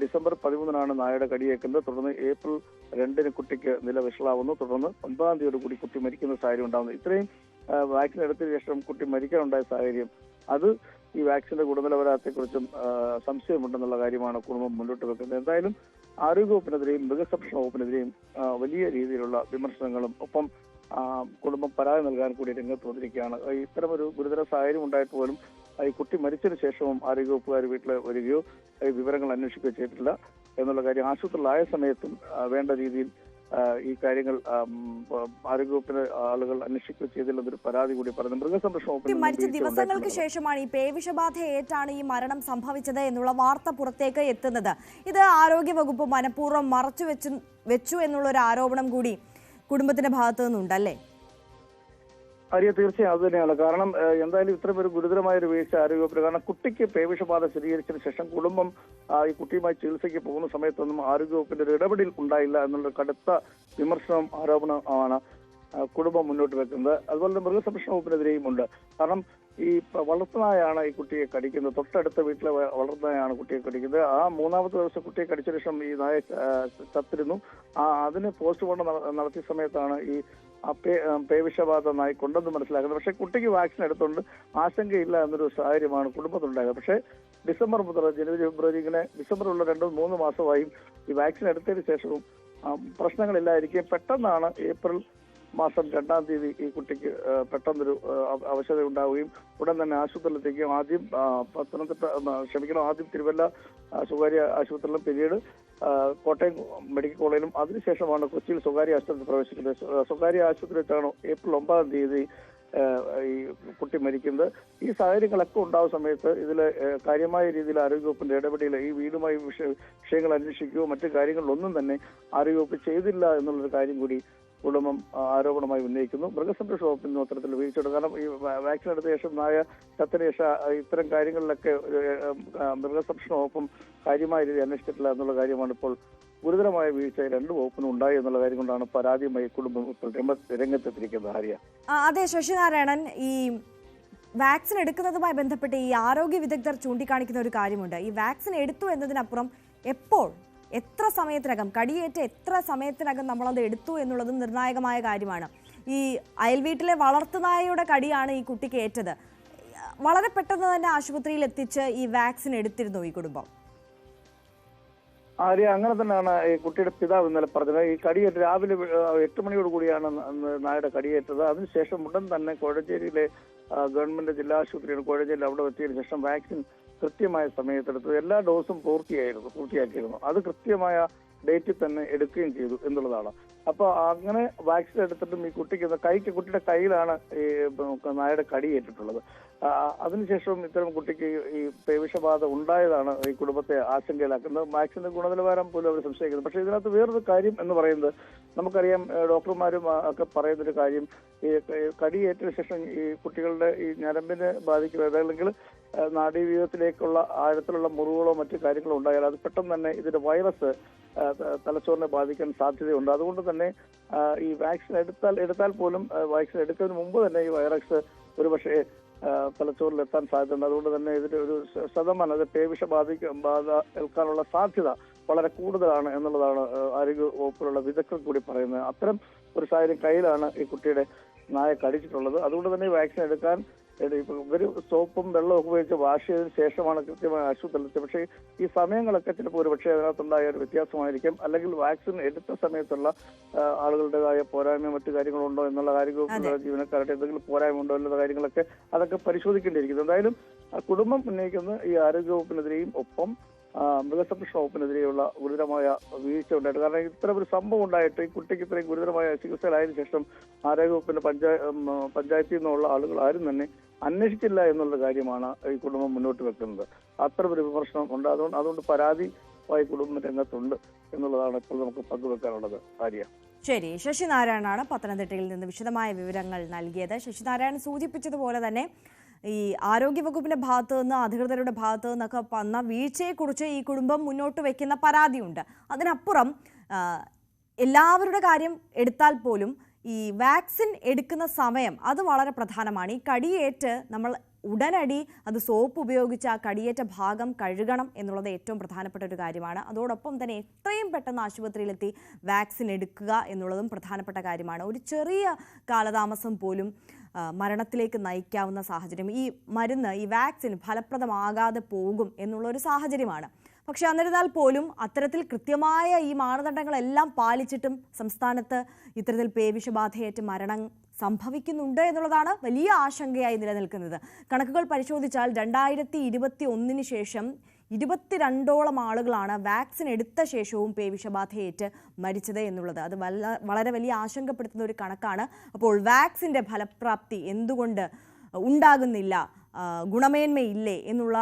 ഡിസംബർ 13-നാണ് നായയുടെ കടിയേക്കുന്നത്. തുടർന്ന് ഏപ്രിൽ 2-ന് കുട്ടിക്ക് നില വഷളാവുന്നു. തുടർന്ന് 9-ാം തീയതി കൂടി കുട്ടി മരിക്കുന്ന സാഹചര്യം ഉണ്ടാകുന്നു. ഇത്രയും വാക്സിൻ എടുത്തതിനു ശേഷം കുട്ടി മരിക്കാനുണ്ടായ സാഹചര്യം അത് ഈ വാക്സിന്റെ ഗുണനിലവാരത്തെക്കുറിച്ചും സംശയമുണ്ടെന്നുള്ള കാര്യമാണ് കുടുംബം മുന്നോട്ട് വെക്കുന്നത്. എന്തായാലും ആരോഗ്യവകുപ്പിനെതിരെയും മൃഗസംരക്ഷണ വകുപ്പിനെതിരെയും വലിയ രീതിയിലുള്ള വിമർശനങ്ങളും ഒപ്പം കുടുംബം പരാതി നൽകാൻ കൂടി രംഗത്ത് വന്നിരിക്കുകയാണ്. ഇത്തരമൊരു ഗുരുതര സാഹചര്യം ഉണ്ടായിട്ട് പോലും ഈ കുട്ടി മരിച്ചതിന് ശേഷവും ആരോഗ്യവകുപ്പുകാർ വീട്ടിൽ വരികയോ വിവരങ്ങൾ അന്വേഷിക്കുകയോ ചെയ്തിട്ടില്ല എന്നുള്ള കാര്യം ആശുപത്രിയിലായ സമയത്തും വേണ്ട രീതിയിൽ ഈ കാര്യങ്ങൾ ആരോഗ്യവകുപ്പിന് ആളുകൾ അന്വേഷിക്കുകയോ ചെയ്തില്ലെന്നൊരു പരാതി കൂടി പറഞ്ഞു. മൃഗസംരക്ഷണ വകുപ്പിൽ മരിച്ച ദിവസങ്ങൾക്ക് ശേഷമാണ് ഈ പേവിഷബാധ ഏറ്റാണ് ഈ മരണം സംഭവിച്ചത് എന്നുള്ള വാർത്ത പുറത്തേക്ക് എത്തുന്നത്. ഇത് ആരോഗ്യവകുപ്പ് മനഃപൂർവ്വം മറച്ചു വെച്ചു എന്നുള്ളൊരു ആരോപണം കൂടി കുടുംബത്തിന്റെ ഭാഗത്തു നിന്നുണ്ടല്ലേ? തീർച്ചയായും അത് തന്നെയാണ്. കാരണം എന്തായാലും ഇത്രയും ഒരു ഗുരുതരമായ ഒരു വീഴ്ച ആരോഗ്യവകുപ്പിന്. കാരണം കുട്ടിക്ക് പേവിഷബാധ സ്ഥിരീകരിച്ചതിന് ശേഷം കുടുംബം ഈ കുട്ടിയുമായി ചികിത്സയ്ക്ക് പോകുന്ന സമയത്തൊന്നും ആരോഗ്യവകുപ്പിന്റെ ഒരു ഇടപെടൽ ഉണ്ടായില്ല എന്നുള്ള കടുത്ത വിമർശനം, ആരോപണമാണ് കുടുംബം മുന്നോട്ട് വെക്കുന്നത്. അതുപോലെ തന്നെ മൃഗസംരക്ഷണ വകുപ്പിനെതിരെയും ഉണ്ട്. കാരണം ഈ വളർത്തുനായാണ് ഈ കുട്ടിയെ കടിക്കുന്നത്. തൊട്ടടുത്ത വീട്ടിലെ വളർത്തുനായാണ് കുട്ടിയെ കടിക്കുന്നത്. 3-ാമത്തെ ദിവസം കുട്ടിയെ കടിച്ച ശേഷം ഈ നായ ചത്തിരുന്നു. അതിന് പോസ്റ്റ്മോർട്ടം നടത്തിയ സമയത്താണ് ഈ പേവിഷബാധ നായി കൊണ്ടെന്ന് മനസ്സിലാക്കുന്നത്. പക്ഷെ കുട്ടിക്ക് വാക്സിൻ എടുത്തുകൊണ്ട് ആശങ്കയില്ല എന്നൊരു സാഹചര്യമാണ് കുടുംബത്തിലുണ്ടായത്. പക്ഷേ ഡിസംബർ മുതൽ ജനുവരി, ഫെബ്രുവരി ഇങ്ങനെ ഡിസംബറിലുള്ള 2-3 മാസമായും ഈ വാക്സിൻ എടുത്തതിന് ശേഷവും പ്രശ്നങ്ങളില്ലായിരിക്കും. പെട്ടെന്നാണ് ഏപ്രിൽ മാസം 2-ാം തീയതി ഈ കുട്ടിക്ക് പെട്ടെന്നൊരു അവശത ഉണ്ടാവുകയും ഉടൻ തന്നെ ആശുപത്രിയിലെത്തിക്കുകയും ആദ്യം തിരുവല്ല സ്വകാര്യ ആശുപത്രിയിലും പിന്നീട് കോട്ടയം മെഡിക്കൽ കോളേജിലും അതിനുശേഷമാണ് കൊച്ചിയിൽ സ്വകാര്യ ആശുപത്രി പ്രവേശിക്കുന്നത്. സ്വകാര്യ ആശുപത്രി വെച്ചാണ് ഏപ്രിൽ 9-ാം തീയതി ഈ കുട്ടി മരിക്കുന്നത്. ഈ സാഹചര്യങ്ങളൊക്കെ ഉണ്ടാവുന്ന സമയത്ത് ഇതിൽ കാര്യമായ രീതിയിൽ ആരോഗ്യവകുപ്പിന്റെ ഇടപെടൽ ഈ വീടുമായി വിഷയങ്ങൾ അന്വേഷിക്കുകയോ മറ്റു കാര്യങ്ങളിലൊന്നും തന്നെ ആരോഗ്യവകുപ്പ് ചെയ്തില്ല എന്നുള്ളൊരു കാര്യം കൂടി കുടുംബം ആരോപണമായി ഉന്നയിക്കുന്നു. മൃഗസംരക്ഷണ വകുപ്പിന് അത്തരത്തിൽ വീഴ്ചയുണ്ട്. കാരണം ഈ വാക്സിൻ എടുത്ത ശേഷം നായ ചത്തതിന് ശേഷം ഇത്തരം കാര്യങ്ങളിലൊക്കെ മൃഗസംരക്ഷണ വകുപ്പും കാര്യമായ രീതിയിൽ അന്വേഷിച്ചിട്ടില്ല എന്നുള്ള കാര്യമാണ് ഇപ്പോൾ ഗുരുതരമായ വീഴ്ച രണ്ട് വകുപ്പിനും ഉണ്ടായി എന്നുള്ള കാര്യം കൊണ്ടാണ് പരാതിയുമായി കുടുംബം ഇപ്പോൾ രംഗത്തെത്തിയിരിക്കുന്നത്. ഹരിയ. അതെ ശശിനാരായണൻ, ഈ വാക്സിൻ എടുക്കുന്നതുമായി ബന്ധപ്പെട്ട് ഈ ആരോഗ്യ വിദഗ്ധർ ചൂണ്ടിക്കാണിക്കുന്ന ഒരു കാര്യമുണ്ട്. ഈ വാക്സിൻ എടുത്തു എന്നതിനപ്പുറം എപ്പോൾ, എത്ര സമയത്തിനകം, കടിയേറ്റ് എത്ര സമയത്തിനകം നമ്മളത് എടുത്തു എന്നുള്ളതും നിർണായകമായ കാര്യമാണ്. ഈ അയൽവീട്ടിലെ വളർത്തുനായയുടെ കടിയാണ് ഈ കുട്ടിക്ക് ഏറ്റത്. വളരെ പെട്ടെന്ന് തന്നെ ആശുപത്രിയിൽ എത്തിച്ച് ഈ വാക്സിൻ എടുത്തിരുന്നു ഈ കുടുംബം. ആര്യ, അങ്ങനെ തന്നെയാണ് ഈ കുട്ടിയുടെ പിതാവ് ഇന്നലെ പറഞ്ഞത്. ഈ കടിയേറ്റ് രാവിലെ 8 മണിയോട് കൂടിയാണ് നായയുടെ കടിയേറ്റത്. അതിനുശേഷം ഉടൻ തന്നെ കോഴഞ്ചേരിയിലെ ഗവൺമെന്റ് ജില്ലാ ആശുപത്രിയാണ് കോഴഞ്ചേരിയിൽ അവിടെ എത്തിയതിനു ശേഷം വാക്സിൻ കൃത്യമായ സമയത്തെടുത്തത്. എല്ലാ ഡോസും പൂർത്തിയാക്കിയിരുന്നു. അത് കൃത്യമായ ഡേറ്റിൽ തന്നെ എടുക്കുകയും ചെയ്തു എന്നുള്ളതാണ്. അപ്പൊ അങ്ങനെ വാക്സിൻ എടുത്തിട്ടും ഈ കുട്ടിയുടെ കയ്യിലാണ് ഈ നായയുടെ കടിയേറ്റിട്ടുള്ളത്. അതിനുശേഷം ഇത്തരം കുട്ടിക്ക് ഈ പേവിഷബാധ ഉണ്ടായതാണ് ഈ കുടുംബത്തെ ആശങ്കയിലാക്കുന്നത്. വാക്സിന്റെ ഗുണനിലവാരം പോലും അവർ സംശയിക്കുന്നത്. പക്ഷേ ഇതിനകത്ത് വേറൊരു കാര്യം എന്ന് പറയുന്നത്, നമുക്കറിയാം ഡോക്ടർമാരും ഒക്കെ പറയുന്നൊരു കാര്യം, ഈ കടിയേറ്റതിനു ശേഷം ഈ കുട്ടികളുടെ ഈ ഞരമ്പിനെ ബാധിക്കുന്നത് അല്ലെങ്കിൽ നാഡീവ്യൂഹത്തിലേക്കുള്ള ആഴത്തിലുള്ള മുറിവുകളോ മറ്റു കാര്യങ്ങളോ ഉണ്ടായാൽ അത് പെട്ടെന്ന് തന്നെ ഇതിന്റെ വൈറസ് തലച്ചോറിനെ ബാധിക്കാൻ സാധ്യതയുണ്ട്. അതുകൊണ്ട് തന്നെ ഈ വാക്സിൻ എടുത്താൽ പോലും വാക്സിൻ എടുക്കുന്നതിന് മുമ്പ് തന്നെ ഈ വൈറസ് ഒരുപക്ഷെ തലച്ചോറിൽ എത്താൻ സാധ്യതയുണ്ട്. അതുകൊണ്ട് തന്നെ ഇതിന്റെ ഒരു ശതമാനം അത് പേവിഷബാധ ഏൽക്കാനുള്ള സാധ്യത വളരെ കൂടുതലാണ് എന്നുള്ളതാണ് ആരോഗ്യ വകുപ്പിലുള്ള വിദഗ്ധർ കൂടി പറയുന്നത്. അത്തരം ഒരു സാഹചര്യം കയ്യിലാണ് ഈ കുട്ടിയുടെ നായ കടിച്ചിട്ടുള്ളത്. അതുകൊണ്ട് തന്നെ വാക്സിൻ എടുക്കാൻ ഇവര് സോപ്പും വെള്ളവും ഉപയോഗിച്ച് വാഷ് ചെയ്തതിനു ശേഷമാണ് കൃത്യമായ ആശുപത്രിയിലെത്തിയത്. പക്ഷേ ഈ സമയങ്ങളൊക്കെ ചിലപ്പോൾ ഒരു പക്ഷേ അതിനകത്തുണ്ടായ ഒരു വ്യത്യാസമായിരിക്കും. അല്ലെങ്കിൽ വാക്സിൻ എടുത്ത സമയത്തുള്ള ആളുകളുടേതായ പോരായ്മ മറ്റു കാര്യങ്ങളുണ്ടോ എന്നുള്ള ആരോഗ്യ ജീവനക്കാരുടെ എന്തെങ്കിലും പോരായ്മ ഉണ്ടോ എന്നുള്ള കാര്യങ്ങളൊക്കെ അതൊക്കെ പരിശോധിക്കേണ്ടിയിരിക്കുന്നു. എന്തായാലും കുടുംബം ഉന്നയിക്കുന്ന ഈ ആരോഗ്യവകുപ്പിനെതിരെയും ഒപ്പം മൃഗസംരക്ഷണ വകുപ്പിനെതിരെയുള്ള ഗുരുതരമായ വീഴ്ച ഉണ്ടായിട്ട്. കാരണം ഇത്തരം ഒരു സംഭവം ഉണ്ടായിട്ട് ഈ കുട്ടിക്ക് ഇത്രയും ഗുരുതരമായ ചികിത്സയിലായതിനു ശേഷം ആരോഗ്യവകുപ്പിന്റെ പഞ്ചായത്തിൽ നിന്നുള്ള ആളുകൾ ആരും തന്നെ അന്വേഷിച്ചില്ല എന്നുള്ള കാര്യമാണ് ഈ കുടുംബം മുന്നോട്ട് വെക്കുന്നത്. അത്തരം ഒരു വിമർശനം ഉണ്ട്. അതുകൊണ്ട് പരാതിയായി കുടുംബം രംഗത്തുണ്ട് എന്നുള്ളതാണ് ഇപ്പോൾ നമുക്ക് പങ്കുവെക്കാനുള്ളത്. ആര്യ. ശരി, ശശിനാരായണനാണ് പത്തനംതിട്ടയിൽ നിന്ന് വിശദമായ വിവരങ്ങൾ നൽകിയത്. ശശിനാരായണൻ സൂചിപ്പിച്ചതുപോലെ തന്നെ ഈ ആരോഗ്യവകുപ്പിന്റെ ഭാഗത്തു നിന്ന്, അധികൃതരുടെ ഭാഗത്തു നിന്നൊക്കെ വന്ന വീഴ്ചയെക്കുറിച്ച് ഈ കുടുംബം മുന്നോട്ട് വയ്ക്കുന്ന പരാതിയുണ്ട്. അതിനപ്പുറം എല്ലാവരുടെ കാര്യം എടുത്താൽ പോലും ഈ വാക്സിൻ എടുക്കുന്ന സമയം അത് വളരെ പ്രധാനമാണ്. ഈ കടിയേറ്റ് നമ്മൾ ഉടനടി അത് സോപ്പ് ഉപയോഗിച്ച് ആ കടിയേറ്റ ഭാഗം കഴുകണം എന്നുള്ളത് ഏറ്റവും പ്രധാനപ്പെട്ട ഒരു കാര്യമാണ്. അതോടൊപ്പം തന്നെ എത്രയും പെട്ടെന്ന് ആശുപത്രിയിലെത്തി വാക്സിൻ എടുക്കുക എന്നുള്ളതും പ്രധാനപ്പെട്ട കാര്യമാണ്. ഒരു ചെറിയ കാലതാമസം പോലും മരണത്തിലേക്ക് നയിക്കാവുന്ന സാഹചര്യം, ഈ മരുന്ന്, ഈ വാക്സിൻ ഫലപ്രദമാകാതെ പോകും എന്നുള്ളൊരു സാഹചര്യമാണ്. പക്ഷെ എന്നിരുന്നാൽ പോലും അത്തരത്തിൽ കൃത്യമായ ഈ മാനദണ്ഡങ്ങളെല്ലാം പാലിച്ചിട്ടും സംസ്ഥാനത്ത് ഇത്തരത്തിൽ പേവിഷബാധയേറ്റ് മരണം സംഭവിക്കുന്നുണ്ട് എന്നുള്ളതാണ് വലിയ ആശങ്കയായി നിലനിൽക്കുന്നത്. കണക്കുകൾ പരിശോധിച്ചാൽ 2021 ശേഷം 22ഓളം ആളുകളാണ് വാക്സിൻ എടുത്ത ശേഷവും പേവിഷബാധയേറ്റ് മരിച്ചത് എന്നുള്ളത്. അത് വളരെ വലിയ ആശങ്കപ്പെടുത്തുന്ന ഒരു കണക്കാണ്. അപ്പോൾ വാക്സിൻ്റെ ഫലപ്രാപ്തി എന്തുകൊണ്ട് ഉണ്ടാകുന്നില്ല, ഗുണമേന്മയില്ലേ എന്നുള്ള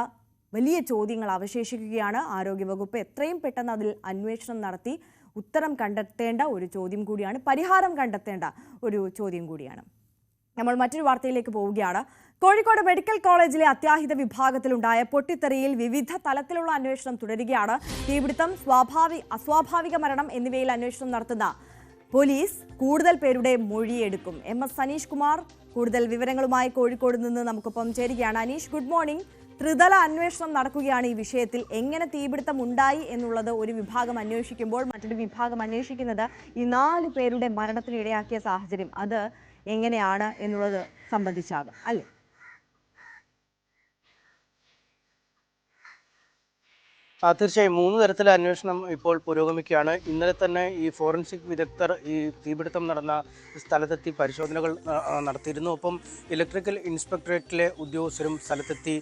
വലിയ ചോദ്യങ്ങൾ അവശേഷിക്കുകയാണ്. ആരോഗ്യവകുപ്പ് എത്രയും പെട്ടെന്ന് അതിൽ അന്വേഷണം നടത്തി ഉത്തരം കണ്ടെത്തേണ്ട ഒരു ചോദ്യം കൂടിയാണ്, പരിഹാരം കണ്ടെത്തേണ്ട ഒരു ചോദ്യം കൂടിയാണ്. നമ്മൾ മറ്റൊരു വാർത്തയിലേക്ക് പോവുകയാണ്. കോഴിക്കോട് മെഡിക്കൽ കോളേജിലെ അത്യാഹിത വിഭാഗത്തിലുണ്ടായ പൊട്ടിത്തെറിയിൽ വിവിധ തലത്തിലുള്ള അന്വേഷണം തുടരുകയാണ്. തീപിടുത്തം, അസ്വാഭാവിക മരണം എന്നിവയിൽ അന്വേഷണം നടത്തുന്ന പോലീസ് കൂടുതൽ പേരുടെ മൊഴിയെടുക്കും. MS അനീഷ് കുമാർ കൂടുതൽ വിവരങ്ങളുമായി കോഴിക്കോട് നിന്ന് നമുക്കൊപ്പം ചേരുകയാണ്. Aneesh, good morning. ത്രിതല അന്വേഷണം നടക്കുകയാണ് ഈ വിഷയത്തിൽ. എങ്ങനെ തീപിടുത്തം ഉണ്ടായി എന്നുള്ളത് ഒരു വിഭാഗം അന്വേഷിക്കുമ്പോൾ മറ്റൊരു വിഭാഗം അന്വേഷിക്കുന്നത് ഈ 4 പേരുടെ മരണത്തിന് ഇടയാക്കിയ സാഹചര്യം അത് എങ്ങനെയാണ് എന്നുള്ളത് സംബന്ധിച്ചാകും അല്ലേ? തീർച്ചയായും 3 തരത്തിലെ അന്വേഷണം ഇപ്പോൾ പുരോഗമിക്കുകയാണ്. ഇന്നലെ തന്നെ ഈ ഫോറൻസിക് വിദഗ്ധർ ഈ തീപിടുത്തം നടന്ന സ്ഥലത്തെത്തി പരിശോധനകൾ നടത്തിയിരുന്നു. ഒപ്പം ഇലക്ട്രിക്കൽ ഇൻസ്പെക്ടറേറ്റിലെ ഉദ്യോഗസ്ഥരും സ്ഥലത്തെത്തി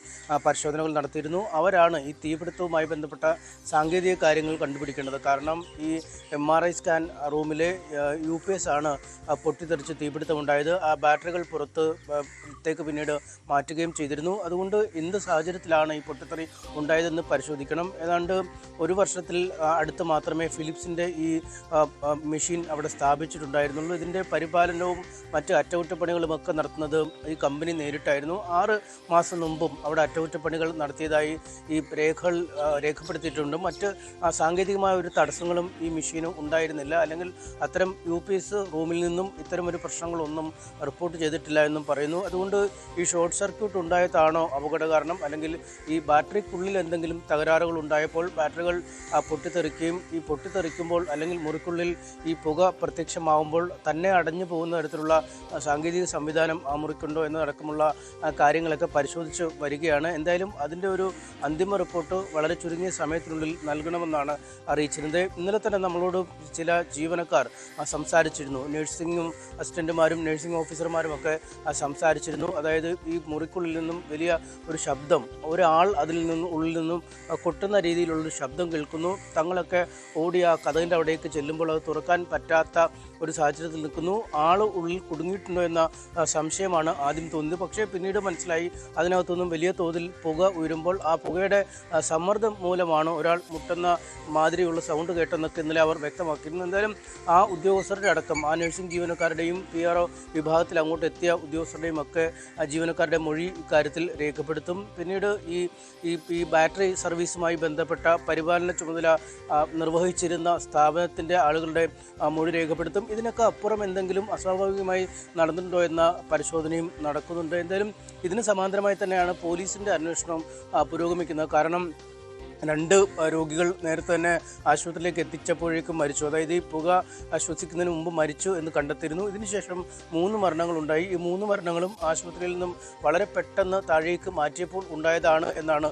പരിശോധനകൾ നടത്തിയിരുന്നു. അവരാണ് ഈ തീപിടുത്തവുമായി ബന്ധപ്പെട്ട സാങ്കേതിക കാര്യങ്ങൾ കണ്ടുപിടിക്കേണ്ടത്. കാരണം ഈ MRI സ്കാൻ റൂമിലെ UPS ആണ് പൊട്ടിത്തെറിച്ച് തീപിടുത്തമുണ്ടായത്. ആ ബാറ്ററികൾ പുറത്തേക്ക് പിന്നീട് മാറ്റുകയും ചെയ്തിരുന്നു. അതുകൊണ്ട് എന്ത് സാഹചര്യത്തിലാണ് ഈ പൊട്ടിത്തെറി ഉണ്ടായതെന്ന് പരിശോധിക്കണം. ഏതാണ്ട് 1 വർഷത്തിൽ അടുത്ത് മാത്രമേ ഫിലിപ്സിൻ്റെ ഈ മെഷീൻ അവിടെ സ്ഥാപിച്ചിട്ടുണ്ടായിരുന്നുള്ളൂ. ഇതിൻ്റെ പരിപാലനവും മറ്റ് അറ്റകുറ്റപ്പണികളുമൊക്കെ നടത്തുന്നത് ഈ കമ്പനി നേരിട്ടായിരുന്നു. 6 മാസം മുമ്പും അവിടെ അറ്റകുറ്റപ്പണികൾ നടത്തിയതായി ഈ രേഖപ്പെടുത്തിയിട്ടുണ്ട്. മറ്റ് സാങ്കേതികമായ ഒരു തടസ്സങ്ങളും ഈ മെഷീന് ഉണ്ടായിരുന്നില്ല. അല്ലെങ്കിൽ അത്തരം UPS റൂമിൽ നിന്നും ഇത്തരമൊരു പ്രശ്നങ്ങളൊന്നും റിപ്പോർട്ട് ചെയ്തിട്ടില്ല എന്നും പറയുന്നു. അതുകൊണ്ട് ഈ ഷോർട്ട് സർക്യൂട്ട് ഉണ്ടായതാണോ അപകട കാരണം, അല്ലെങ്കിൽ ഈ ബാറ്ററിക്കുള്ളിൽ എന്തെങ്കിലും തകരാറുകൾ ഉണ്ടായപ്പോൾ ബാറ്ററികൾ പൊട്ടിത്തെറിക്കുകയും ഈ പൊട്ടിത്തെറിക്കുമ്പോൾ അല്ലെങ്കിൽ മുറിക്കുള്ളിൽ ഈ പുക പ്രത്യക്ഷമാവുമ്പോൾ തന്നെ അടഞ്ഞു പോകുന്ന തരത്തിലുള്ള സാങ്കേതിക സംവിധാനം ആ മുറിക്കുണ്ടോ എന്നതടക്കമുള്ള കാര്യങ്ങളൊക്കെ പരിശോധിച്ച് വരികയാണ്. എന്തായാലും അതിൻ്റെ ഒരു അന്തിമ റിപ്പോർട്ട് വളരെ ചുരുങ്ങിയ സമയത്തിനുള്ളിൽ നൽകണമെന്നാണ് അറിയിച്ചിരുന്നത്. ഇന്നലെ തന്നെ നമ്മളോട് ചില ജീവനക്കാർ സംസാരിച്ചിരുന്നു. നഴ്സിംഗും അസിസ്റ്റന്റുമാരും നഴ്സിംഗ് ഓഫീസർമാരും ഒക്കെ സംസാരിച്ചിരുന്നു. അതായത് ഈ മുറിക്കുള്ളിൽ നിന്നും വലിയ ഒരു ശബ്ദം, ഒരാൾ ഉള്ളിൽ നിന്നും കൊട്ടുന്ന രീതിയിലുള്ളൊരു ശബ്ദം കേൾക്കുന്നു. തങ്ങളൊക്കെ ഓടി ആ കതകിൻ്റെ അവിടേക്ക് ചെല്ലുമ്പോൾ അത് തുറക്കാൻ പറ്റാത്ത ഒരു സാഹചര്യത്തിൽ നിൽക്കുന്നു. ആൾ ഉള്ളിൽ കുടുങ്ങിയിട്ടുണ്ടോ എന്ന സംശയമാണ് ആദ്യം തോന്നിയത്. പക്ഷേ പിന്നീട് മനസ്സിലായി അതിനകത്തുനിന്നും വലിയ തോതിൽ പുക ഉയരുമ്പോൾ ആ പുകയുടെ സമ്മർദ്ദം മൂലമാണ് ഒരാൾ മുട്ടുന്ന മാതിരിയുള്ള സൗണ്ട് കേട്ടെന്നൊക്കെ ഇന്നലെ അവർ വ്യക്തമാക്കിയിരുന്നു. എന്തായാലും ആ ഉദ്യോഗസ്ഥരുടെ അടക്കം ആ നഴ്സിംഗ് ജീവനക്കാരുടെയും PRO വിഭാഗത്തിൽ അങ്ങോട്ട് എത്തിയ ഉദ്യോഗസ്ഥരുടെയും ഒക്കെ ജീവനക്കാരുടെ മൊഴി ഇക്കാര്യത്തിൽ രേഖപ്പെടുത്തും. പിന്നീട് ഈ ബാറ്ററി സർവീസുമായി ബന്ധപ്പെട്ട പരിപാലന ചുമതല നിർവഹിച്ചിരുന്ന സ്ഥാപനത്തിൻ്റെ ആളുകളുടെ മൊഴി രേഖപ്പെടുത്തും. ഇതിനൊക്കെ അപ്പുറം എന്തെങ്കിലും അസ്വാഭാവികമായി നടന്നിട്ടുണ്ടോ എന്ന പരിശോധനയും നടക്കുന്നുണ്ട്. എന്തായാലും ഇതിന് സമാന്തരമായി തന്നെയാണ് പോലീസിൻ്റെ അന്വേഷണം പുരോഗമിക്കുന്നത്. കാരണം 2 രോഗികൾ നേരത്തെ തന്നെ ആശുപത്രിയിലേക്ക് എത്തിച്ചപ്പോഴേക്കും മരിച്ചു. അതായത് ഈ പുക ശ്വസിക്കുന്നതിന് മുമ്പ് മരിച്ചു എന്ന് കണ്ടെത്തിയിരുന്നു. ഇതിനുശേഷം 3 മരണങ്ങളുണ്ടായി. ഈ 3 മരണങ്ങളും ആശുപത്രിയിൽ നിന്നും വളരെ പെട്ടെന്ന് താഴേക്ക് മാറ്റിയപ്പോൾ ഉണ്ടായതാണ് എന്നാണ്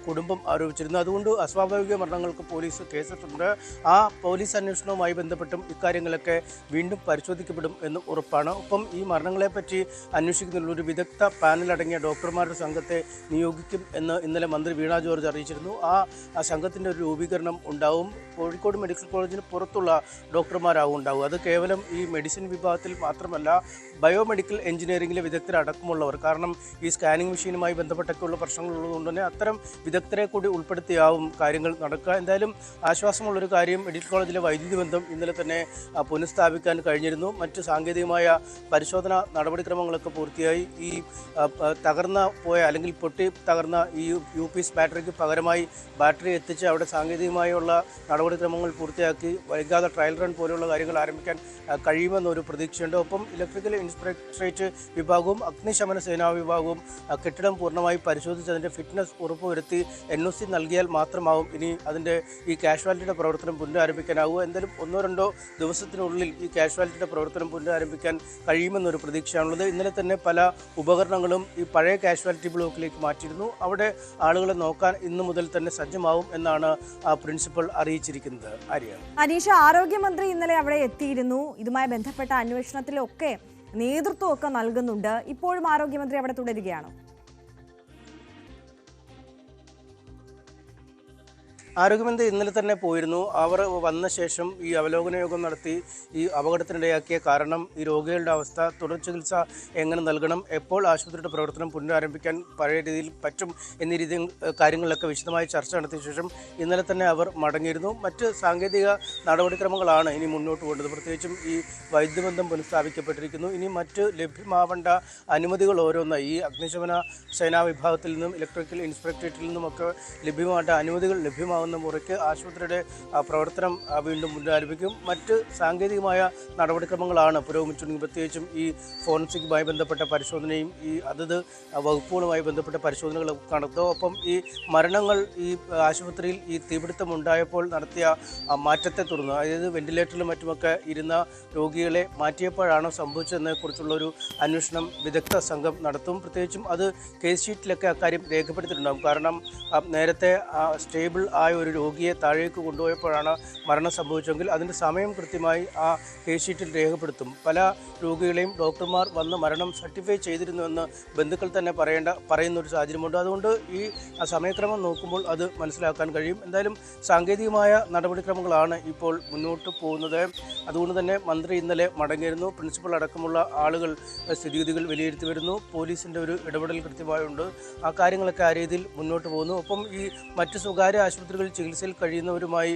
കുടുംബം ആരോപിച്ചിരുന്നത്. അതുകൊണ്ട് അസ്വാഭാവിക മരണങ്ങൾക്ക് പോലീസ് കേസെടുത്തിട്ടുണ്ട്. ആ പോലീസ് അന്വേഷണവുമായി ബന്ധപ്പെട്ടും ഇക്കാര്യങ്ങളൊക്കെ വീണ്ടും പരിശോധിക്കപ്പെടും എന്നും ഉറപ്പാണ്. ഒപ്പം ഈ മരണങ്ങളെപ്പറ്റി അന്വേഷിക്കുന്നതിനുള്ള ഒരു വിദഗ്ധ പാനലടങ്ങിയ ഡോക്ടർമാരുടെ സംഘത്തെ നിയോഗിക്കും എന്ന് ഇന്നലെ മന്ത്രി വീണ ജോർജ് അറിയിച്ചിരുന്നു. ആ സംഘത്തിൻ്റെ ഒരു രൂപീകരണം ഉണ്ടാവും. കോഴിക്കോട് മെഡിക്കൽ കോളേജിന് പുറത്തുള്ള ഡോക്ടർമാരാവും ഉണ്ടാവും. അത് കേവലം ഈ മെഡിസിൻ വിഭാഗത്തിൽ മാത്രമല്ല, ബയോമെഡിക്കൽ എഞ്ചിനീയറിംഗിലെ വിദഗ്ധരടക്കമുള്ളവർ. കാരണം ഈ സ്കാനിങ് മെഷീനുമായി ബന്ധപ്പെട്ടൊക്കെയുള്ള പ്രശ്നങ്ങളുള്ളതുകൊണ്ട് തന്നെ അത്തരം വിദഗ്ധരെ കൂടി ഉൾപ്പെടുത്തിയാവും കാര്യങ്ങൾ നടക്കുക. എന്തായാലും ആശ്വാസമുള്ളൊരു കാര്യം, മെഡിക്കൽ കോളേജിലെ വൈദ്യുതി ബന്ധം ഇന്നലെ തന്നെ പുനഃസ്ഥാപിക്കാൻ കഴിഞ്ഞിരുന്നു. മറ്റ് സാങ്കേതികമായ പരിശോധന നടപടിക്രമങ്ങളൊക്കെ പൂർത്തിയായി. ഈ തകർന്ന പോയ അല്ലെങ്കിൽ പൊട്ടി തകർന്ന ഈ UPS ബാറ്ററിക്ക് പകരമായി ബാറ്ററി എത്തിച്ച് അവിടെ സാങ്കേതികമായുള്ള നടപടിക്രമങ്ങൾ പൂർത്തിയാക്കി വൈകാതെ ട്രയൽ റൺ പോലെയുള്ള കാര്യങ്ങൾ ആരംഭിക്കാൻ കഴിയുമെന്നൊരു പ്രതീക്ഷയുണ്ട്. ഒപ്പം ഇലക്ട്രിക്കൽ ഇൻസ്പെക്ടറേറ്റ് വിഭാഗവും അഗ്നിശമന സേനാ വിഭാഗവും കെട്ടിടം പൂർണ്ണമായി പരിശോധിച്ച് അതിൻ്റെ ഫിറ്റ്നസ് ഉറപ്പുവരുത്തി NOC നൽകിയാൽ മാത്രമാവും ഇനി അതിൻ്റെ ഈ കാഷ്വാലിറ്റിയുടെ പ്രവർത്തനം പുനരാരംഭിക്കാനാവുക. എന്തായാലും 1-2 ദിവസത്തിനുള്ളിൽ ഈ കാഷ്വാലിറ്റിയുടെ പ്രവർത്തനം പുനരാരംഭിക്കാൻ കഴിയുമെന്നൊരു പ്രതീക്ഷയാണുള്ളത്. ഇന്നലെ തന്നെ പല ഉപകരണങ്ങളും ഈ പഴയ കാഷ്വാലിറ്റി ബ്ലോക്കിലേക്ക് മാറ്റിയിരുന്നു. അവിടെ ആളുകളെ നോക്കാൻ ഇന്നു മുതൽ തന്നെ സജ്ജമാവും എന്നാണ് പ്രിൻസിപ്പൽ അറിയിച്ചിരിക്കുന്നത്. അനീഷ, ആരോഗ്യമന്ത്രി ഇന്നലെ അവിടെ എത്തിയിരുന്നു. ഇതുമായി ബന്ധപ്പെട്ട അന്വേഷണത്തിലൊക്കെ നേതൃത്വമൊക്കെ നൽകുന്നുണ്ട്. ഇപ്പോഴും ആരോഗ്യമന്ത്രി അവിടെ തുടരുകയാണോ? ആരോഗ്യമന്ത്രി ഇന്നലെ തന്നെ പോയിരുന്നു. അവർ വന്ന ശേഷം ഈ അവലോകന യോഗം നടത്തി ഈ അപകടത്തിനിടയാക്കിയ കാരണം, ഈ രോഗികളുടെ അവസ്ഥ, തുടർ ചികിത്സ എങ്ങനെ നൽകണം, എപ്പോൾ ആശുപത്രിയുടെ പ്രവർത്തനം പുനരാരംഭിക്കാൻ പഴയ രീതിയിൽ പറ്റും എന്നീ കാര്യങ്ങളിലൊക്കെ വിശദമായി ചർച്ച നടത്തിയ ശേഷം ഇന്നലെ തന്നെ അവർ മടങ്ങിയിരുന്നു. മറ്റ് സാങ്കേതിക നടപടിക്രമങ്ങളാണ് ഇനി മുന്നോട്ട് പോകേണ്ടത്. പ്രത്യേകിച്ചും ഈ വൈദ്യുതി ബന്ധം പുനഃസ്ഥാപിക്കപ്പെട്ടിരിക്കുന്നു. ഇനി മറ്റ് ലഭ്യമാവേണ്ട അനുമതികൾ ഓരോന്നായി ഈ അഗ്നിശമന സേനാ വിഭാഗത്തിൽ നിന്നും ഇലക്ട്രിക്കൽ ഇൻസ്പെക്ടറേറ്റിൽ നിന്നുമൊക്കെ ലഭ്യമാവേണ്ട അനുമതികൾ ലഭ്യമാവുന്ന മുറയ്ക്ക് ആശുപത്രിയുടെ പ്രവർത്തനം വീണ്ടും പുനരാരംഭിക്കും. മറ്റ് സാങ്കേതികമായ നടപടിക്രമങ്ങളാണ് പുരോഗമിച്ചിട്ടുണ്ടെങ്കിൽ പ്രത്യേകിച്ചും ഈ ഫോറൻസിക്കുമായി ബന്ധപ്പെട്ട പരിശോധനയും ഈ അതത് വകുപ്പുകളുമായി ബന്ധപ്പെട്ട പരിശോധനകളൊക്കെ നടത്തുക. ഒപ്പം ഈ മരണങ്ങൾ ഈ ആശുപത്രിയിൽ ഈ തീപിടുത്തം ഉണ്ടായപ്പോൾ നടത്തിയ മാറ്റത്തെ തുടർന്ന്, അതായത് വെന്റിലേറ്ററിലും മറ്റുമൊക്കെ ഇരുന്ന രോഗികളെ മാറ്റിയപ്പോഴാണോ സംഭവിച്ചതെന്നതിനെക്കുറിച്ചുള്ളൊരു അന്വേഷണം വിദഗ്ധ സംഘം നടത്തും. പ്രത്യേകിച്ചും അത് കേസ് ഷീറ്റിലൊക്കെ അക്കാര്യം രേഖപ്പെടുത്തിയിട്ടുണ്ടാകും. കാരണം നേരത്തെ സ്റ്റേബിൾ ആയ ഒരു രോഗിയെ താഴേക്ക് കൊണ്ടുപോയപ്പോഴാണ് മരണം സംഭവിച്ചെങ്കിൽ അതിൻ്റെ സമയം കൃത്യമായി ആ കേസ് ഷീറ്റിൽ രേഖപ്പെടുത്തും. പല രോഗികളെയും ഡോക്ടർമാർ വന്ന് മരണം സർട്ടിഫൈ ചെയ്തിരുന്നുവെന്ന് ബന്ധുക്കൾ തന്നെ പറയുന്ന ഒരു സാഹചര്യമുണ്ട്. അതുകൊണ്ട് ഈ സമയക്രമം നോക്കുമ്പോൾ അത് മനസ്സിലാക്കാൻ കഴിയും. എന്തായാലും സാങ്കേതികമായ നടപടിക്രമങ്ങളാണ് ഇപ്പോൾ മുന്നോട്ട് പോകുന്നത്. അതുകൊണ്ട് തന്നെ മന്ത്രി ഇന്നലെ മടങ്ങിയിരുന്നു. പ്രിൻസിപ്പൽ അടക്കമുള്ള ആളുകൾ സ്ഥിതിഗതികൾ വിലയിരുത്തി വരുന്നു. പോലീസിൻ്റെ ഒരു ഇടപെടൽ കൃത്യമായുണ്ട്. ആ കാര്യങ്ങളൊക്കെ ആ രീതിയിൽ മുന്നോട്ട് പോകുന്നു. ഒപ്പം ഈ മറ്റ് സ്വകാര്യ ആശുപത്രികളിൽ ചികിത്സയിൽ കഴിയുന്നവരുമായി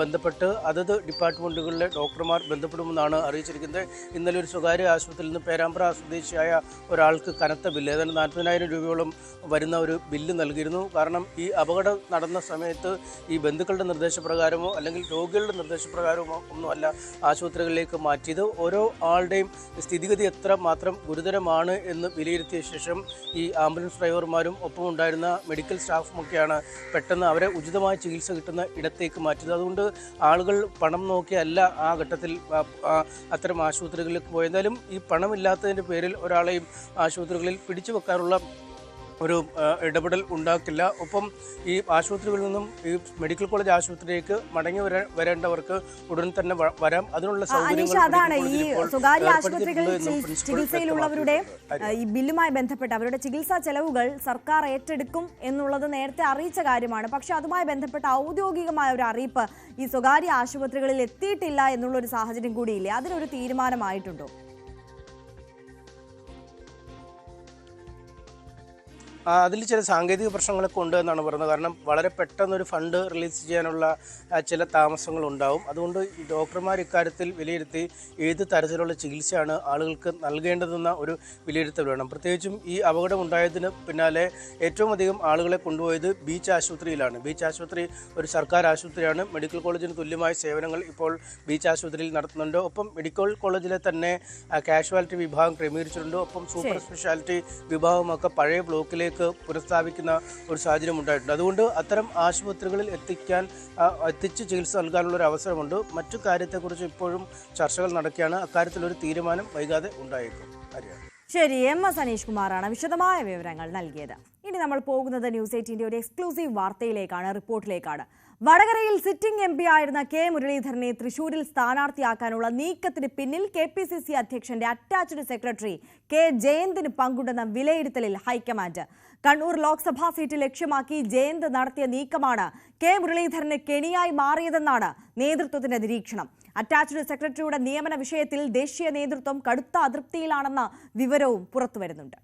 ബന്ധപ്പെട്ട് അതത് ഡിപ്പാർട്ട്മെൻറ്റുകളിലെ ഡോക്ടർമാർ ബന്ധപ്പെടുമെന്നാണ് അറിയിച്ചിരിക്കുന്നത്. ഇന്നലെ ഒരു സ്വകാര്യ ആശുപത്രിയിൽ നിന്ന് പേരാമ്പ്ര സ്വദേശിയായ ഒരാൾക്ക് കനത്ത ബില്ല്, ഏതാണ്ട് 40,000 രൂപയോളം വരുന്ന ഒരു ബില്ല് നൽകിയിരുന്നു. കാരണം ഈ അപകടം നടന്ന സമയത്ത് ഈ ബന്ധുക്കളുടെ നിർദ്ദേശപ്രകാരമോ അല്ലെങ്കിൽ രോഗികളുടെ നിർദ്ദേശപ്രകാരമോ ഒന്നുമല്ല ആശുപത്രികളിലേക്ക് മാറ്റിയത്. ഓരോ ആളുടെയും സ്ഥിതിഗതി എത്ര മാത്രം ഗുരുതരമാണ് എന്ന് വിലയിരുത്തിയ ശേഷം ഈ ആംബുലൻസ് ഡ്രൈവർമാരും ഒപ്പം ഉണ്ടായിരുന്ന മെഡിക്കൽ സ്റ്റാഫുമൊക്കെയാണ് പെട്ടെന്ന് അവരെ ഉചിതമായ ചികിത്സ കിട്ടുന്ന ഇടത്തേക്ക് മാറ്റിയത്. അതുകൊണ്ട് ആളുകൾ പണം നോക്കിയല്ല ആ ഘട്ടത്തിൽ അത്തരം ആശുപത്രികളിലേക്ക് പോയത്. എന്തായാലും ഈ പണമില്ലാത്തതിൻ്റെ പേരിൽ ഒരാളെയും ആശുപത്രികളിൽ പിടിച്ചു വെക്കാനുള്ള ഒരു ഇടപെടൽ ഉണ്ടാക്കില്ല. ഒപ്പം ഈ ആശുപത്രികളിൽ നിന്നും ഈ മെഡിക്കൽ കോളേജ് ആശുപത്രിയിലേക്ക് മടങ്ങി വരേണ്ടവർക്ക് ഉടൻ തന്നെ വരാം. അതിനുള്ള അതാണ് ഈ സ്വകാര്യ ആശുപത്രികളിൽ ചികിത്സയിലുള്ളവരുടെ ഈ ബില്ലുമായി ബന്ധപ്പെട്ട് അവരുടെ ചികിത്സാ ചെലവുകൾ സർക്കാർ ഏറ്റെടുക്കും എന്നുള്ളത് നേരത്തെ അറിയിച്ച കാര്യമാണ്. പക്ഷെ അതുമായി ബന്ധപ്പെട്ട ഔദ്യോഗികമായ ഒരു അറിയിപ്പ് ഈ സ്വകാര്യ ആശുപത്രികളിൽ എത്തിയിട്ടില്ല എന്നുള്ള ഒരു സാഹചര്യം കൂടിയില്ലേ? അതിനൊരു തീരുമാനമായിട്ടുണ്ടോ? അതിൽ ചില സാങ്കേതിക പ്രശ്നങ്ങളൊക്കെ ഉണ്ട് എന്നാണ് പറയുന്നത്. കാരണം വളരെ പെട്ടെന്നൊരു ഫണ്ട് റിലീസ് ചെയ്യാനുള്ള ചില താമസങ്ങളുണ്ടാവും. അതുകൊണ്ട് ഈ ഡോക്ടർമാർ ഇക്കാര്യത്തിൽ വിലയിരുത്തി ഏത് തരത്തിലുള്ള ചികിത്സയാണ് ആളുകൾക്ക് നൽകേണ്ടതെന്ന ഒരു വിലയിരുത്തൽ വേണം. പ്രത്യേകിച്ചും ഈ അപകടം ഉണ്ടായതിന് പിന്നാലെ ഏറ്റവും അധികം ആളുകളെ കൊണ്ടുപോയത് ബീച്ച് ആശുപത്രിയിലാണ്. ബീച്ച് ആശുപത്രി ഒരു സർക്കാർ ആശുപത്രിയാണ്. മെഡിക്കൽ കോളേജിന് തുല്യമായ സേവനങ്ങൾ ഇപ്പോൾ ബീച്ച് ആശുപത്രിയിൽ നടത്തുന്നുണ്ട്. ഒപ്പം മെഡിക്കൽ കോളേജിലെ തന്നെ കാഷ്വാലിറ്റി വിഭാഗം ക്രമീകരിച്ചിട്ടുണ്ട്. ഒപ്പം സൂപ്പർ സ്പെഷ്യാലിറ്റി വിഭാഗമൊക്കെ പഴയ ബ്ലോക്കിലേക്ക് പുനഃസ്ഥാപിക്കുന്ന ഒരു സാഹചര്യം ഉണ്ടായിട്ടുണ്ട്. അതുകൊണ്ട് അത്തരം ആശുപത്രികളിൽ എത്തിച്ച് ചികിത്സ നൽകാനുള്ള ഒരു അവസരമുണ്ട്. മറ്റു കാര്യത്തെക്കുറിച്ച് ഇപ്പോഴും ചർച്ചകൾ നടക്കുകയാണ്. അക്കാര്യത്തിലൊരു തീരുമാനം വൈകാതെ ഉണ്ടായേക്കും. ശരി, MS അനീഷ് കുമാറാണ് വിശദമായ വിവരങ്ങൾ നൽകിയത്. ഇനി നമ്മൾ പോകുന്നത് ന്യൂസ് 18 ഒരു എക്സ്ക്ലൂസീവ് വാർത്തയിലേക്കാണ്, റിപ്പോർട്ടിലേക്കാണ്. വടകരയിൽ സിറ്റിംഗ് MP ആയിരുന്ന കെ മുരളീധരനെ തൃശൂരിൽ സ്ഥാനാർത്ഥിയാക്കാനുള്ള നീക്കത്തിന് പിന്നിൽ KPCC അധ്യക്ഷന്റെ അറ്റാച്ച്ഡ് സെക്രട്ടറി കെ ജയന്തിന് പങ്കുണ്ടെന്ന വിലയിരുത്തലിൽ ഹൈക്കമാൻഡ്. കണ്ണൂർ ലോക്സഭാ സീറ്റ് ലക്ഷ്യമാക്കി ജയന്ത് നടത്തിയ നീക്കമാണ് കെ മുരളീധരന് കെണിയായി മാറിയതെന്നാണ് നേതൃത്വത്തിന്റെ നിരീക്ഷണം. അറ്റാച്ച്ഡ് സെക്രട്ടറിയുടെ നിയമന വിഷയത്തിൽ ദേശീയ നേതൃത്വം കടുത്ത അതൃപ്തിയിലാണെന്ന വിവരവും പുറത്തുവരുന്നുണ്ട്.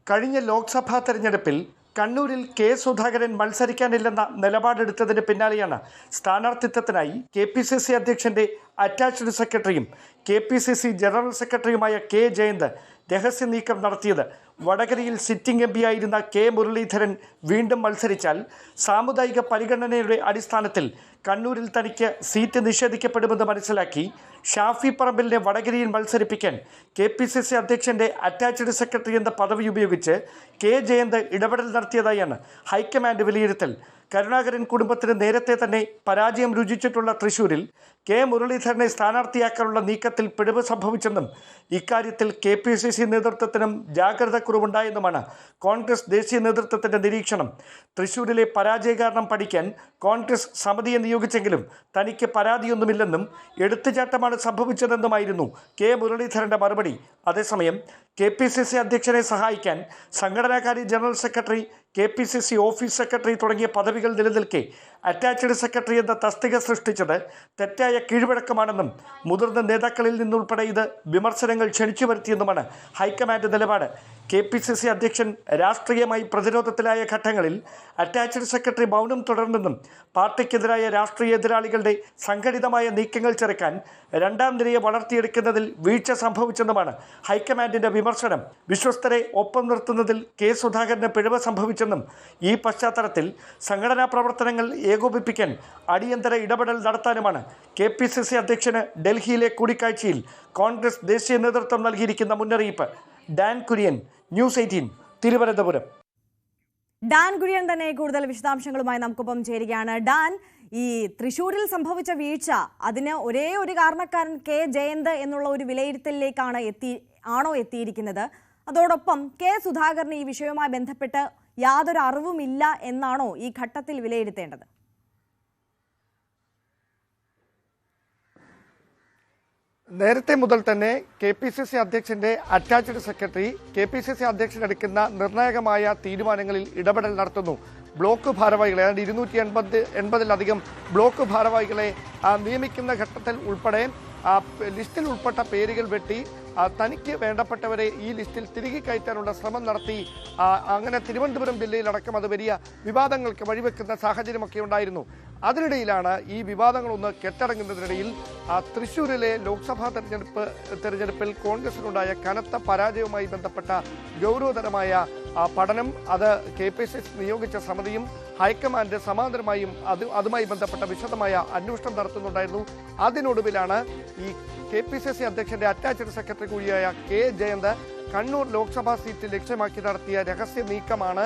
കഴിഞ്ഞ ലോക്സഭാ തെരഞ്ഞെടുപ്പിൽ കണ്ണൂരിൽ കെ സുധാകരൻ മത്സരിക്കാനില്ലെന്ന നിലപാടെടുത്തതിന് പിന്നാലെയാണ് സ്ഥാനാർത്ഥിത്വത്തിനായി KPCC അധ്യക്ഷന്റെ അറ്റാച്ച്ഡ് സെക്രട്ടറിയും KPCC ജനറൽ സെക്രട്ടറിയുമായ കെ ജയന്ത് രഹസ്യ നീക്കം നടത്തിയത്. വടകരയിൽ സിറ്റിംഗ് MP ആയിരുന്ന കെ മുരളീധരൻ വീണ്ടും മത്സരിച്ചാൽ സാമുദായിക പരിഗണനയുടെ അടിസ്ഥാനത്തിൽ കണ്ണൂരിൽ തനിക്ക് സീറ്റ് നിഷേധിക്കപ്പെടുമെന്ന് മനസ്സിലാക്കി ഷാഫി പറമ്പിലിനെ വടകരയിൽ മത്സരിപ്പിക്കാൻ KPCC അധ്യക്ഷന്റെ അറ്റാച്ച്ഡ് സെക്രട്ടറി എന്ന പദവി ഉപയോഗിച്ച് കെ ജയന്ത് ഇടപെടൽ നടത്തിയതായാണ് ഹൈക്കമാൻഡ് വിലയിരുത്തൽ. കരുണാകരൻ കുടുംബത്തിന് നേരത്തെ തന്നെ പരാജയം രുചിച്ചിട്ടുള്ള തൃശൂരിൽ കെ മുരളീധരനെ സ്ഥാനാർത്ഥിയാക്കാനുള്ള നീക്കത്തിൽ പിഴവ് സംഭവിച്ചെന്നും ഇക്കാര്യത്തിൽ KPCC നേതൃത്വത്തിനും ജാഗ്രതക്കുറവുണ്ടായെന്നുമാണ് കോൺഗ്രസ് ദേശീയ നേതൃത്വത്തിന്റെ നിരീക്ഷണം. തൃശൂരിലെ പരാജയ കാരണം പഠിക്കാൻ കോൺഗ്രസ് സമിതിയെ നിയോഗിച്ചെങ്കിലും തനിക്ക് പരാതിയൊന്നുമില്ലെന്നും എടുത്തുചാട്ടമാണ് സംഭവിച്ചതെന്നുമായിരുന്നു കെ മുരളീധരന്റെ മറുപടി. അതേസമയം KPCC അധ്യക്ഷനെ സഹായിക്കാൻ സംഘടനാകാരി general secretary, KPCC office secretary തുടങ്ങിയ പദവികൾ നിലനിൽക്കെ അറ്റാച്ച്ഡ് സെക്രട്ടറി എന്ന തസ്തിക സൃഷ്ടിച്ചത് തെറ്റായ കീഴ്വഴക്കമാണെന്നും മുതിർന്ന നേതാക്കളിൽ നിന്നുൾപ്പെടെ ഇത് വിമർശനങ്ങൾ ക്ഷണിച്ചു വരുത്തിയെന്നുമാണ് ഹൈക്കമാൻഡ് നിലപാട്. KPCC അധ്യക്ഷൻ രാഷ്ട്രീയമായി പ്രതിരോധത്തിലായ ഘട്ടങ്ങളിൽ അറ്റാച്ച്ഡ് സെക്രട്ടറി മൗനം തുടർന്നെന്നും പാർട്ടിക്കെതിരായ രാഷ്ട്രീയ എതിരാളികളുടെ സംഘടിതമായ നീക്കങ്ങൾ ചെറുക്കാൻ രണ്ടാം നിരയെ വളർത്തിയെടുക്കുന്നതിൽ വീഴ്ച സംഭവിച്ചെന്നുമാണ് ഹൈക്കമാൻഡിന്റെ വിമർശനം. വിശ്വസ്തരെ ഒപ്പം നിർത്തുന്നതിൽ കെ സുധാകരന് പിഴവ് സംഭവിച്ചെന്നും ഈ പശ്ചാത്തലത്തിൽ സംഘടനാ പ്രവർത്തനങ്ങൾ ഏകോപിപ്പിക്കാൻ അടിയന്തര ഇടപെടൽ നടത്താനുമാണ് KPCC അധ്യക്ഷന് ഡൽഹിയിലെ കൂടിക്കാഴ്ചയിൽ കോൺഗ്രസ് ദേശീയ നേതൃത്വം നൽകിയിരിക്കുന്ന മുന്നറിയിപ്പ്. Dan Kurian, news 18, Thiruvananthapuram. Dan Kurian തന്നെ കൂടുതൽ വിശദാംശങ്ങളുമായി നമുക്കൊപ്പം ചേരുകയാണ്. ഡാൻ, ഈ തൃശ്ശൂരിൽ സംഭവിച്ച വീഴ്ച അതിന് ഒരേ ഒരു കാരണക്കാരൻ കെ ജയന്ത് എന്നുള്ള ഒരു വിലയിരുത്തലിലേക്കാണ് എത്തിയിരിക്കുന്നത്? അതോടൊപ്പം കെ സുധാകരന് ഈ വിഷയവുമായി ബന്ധപ്പെട്ട് യാതൊരു അറിവുമില്ല എന്നാണോ ഈ ഘട്ടത്തിൽ വിലയിരുത്തേണ്ടത്? നേരത്തെ മുതൽ തന്നെ KPCC അധ്യക്ഷന്റെ അറ്റാച്ച്ഡ് സെക്രട്ടറി KPCC അധ്യക്ഷൻ എടുക്കുന്ന നിർണായകമായ തീരുമാനങ്ങളിൽ ഇടപെടൽ നടത്തുന്നു. ബ്ലോക്ക് ഭാരവാഹികളെ ഏതാണ്ട് 280-ലധികം ബ്ലോക്ക് ഭാരവാഹികളെ നിയമിക്കുന്ന ഘട്ടത്തിൽ ഉൾപ്പെടെ ലിസ്റ്റിൽ ഉൾപ്പെട്ട പേരുകൾ വെട്ടി തനിക്ക് വേണ്ടപ്പെട്ടവരെ ഈ ലിസ്റ്റിൽ തിരികെ കയറ്റാനുള്ള ശ്രമം നടത്തി. അങ്ങനെ തിരുവനന്തപുരം ജില്ലയിലടക്കം അത് വലിയ വിവാദങ്ങൾക്ക് വഴിവെക്കുന്ന സാഹചര്യമൊക്കെ ഉണ്ടായിരുന്നു. അതിനിടയിലാണ് ഈ വിവാദങ്ങളൊന്ന് കെട്ടടങ്ങുന്നതിനിടയിൽ തൃശ്ശൂരിലെ ലോക്സഭാ തെരഞ്ഞെടുപ്പിൽ കോൺഗ്രസിനുണ്ടായ കനത്ത പരാജയവുമായി ബന്ധപ്പെട്ട ഗൗരവതരമായ പഠനം അത് KPCC നിയോഗിച്ച സമിതിയും ഹൈക്കമാൻഡ് സമാന്തരമായും അതുമായി ബന്ധപ്പെട്ട വിശദമായ അന്വേഷണം നടത്തുന്നുണ്ടായിരുന്നു. അതിനൊടുവിലാണ് ഈ KPCC അധ്യക്ഷന്റെ അറ്റാച്ച്ഡ് സെക്രട്ടറി കൂടിയായ K. ജയന്ത് കണ്ണൂർ ലോക്സഭാ സീറ്റ് ലക്ഷ്യമാക്കി നടത്തിയ രഹസ്യ നീക്കമാണ്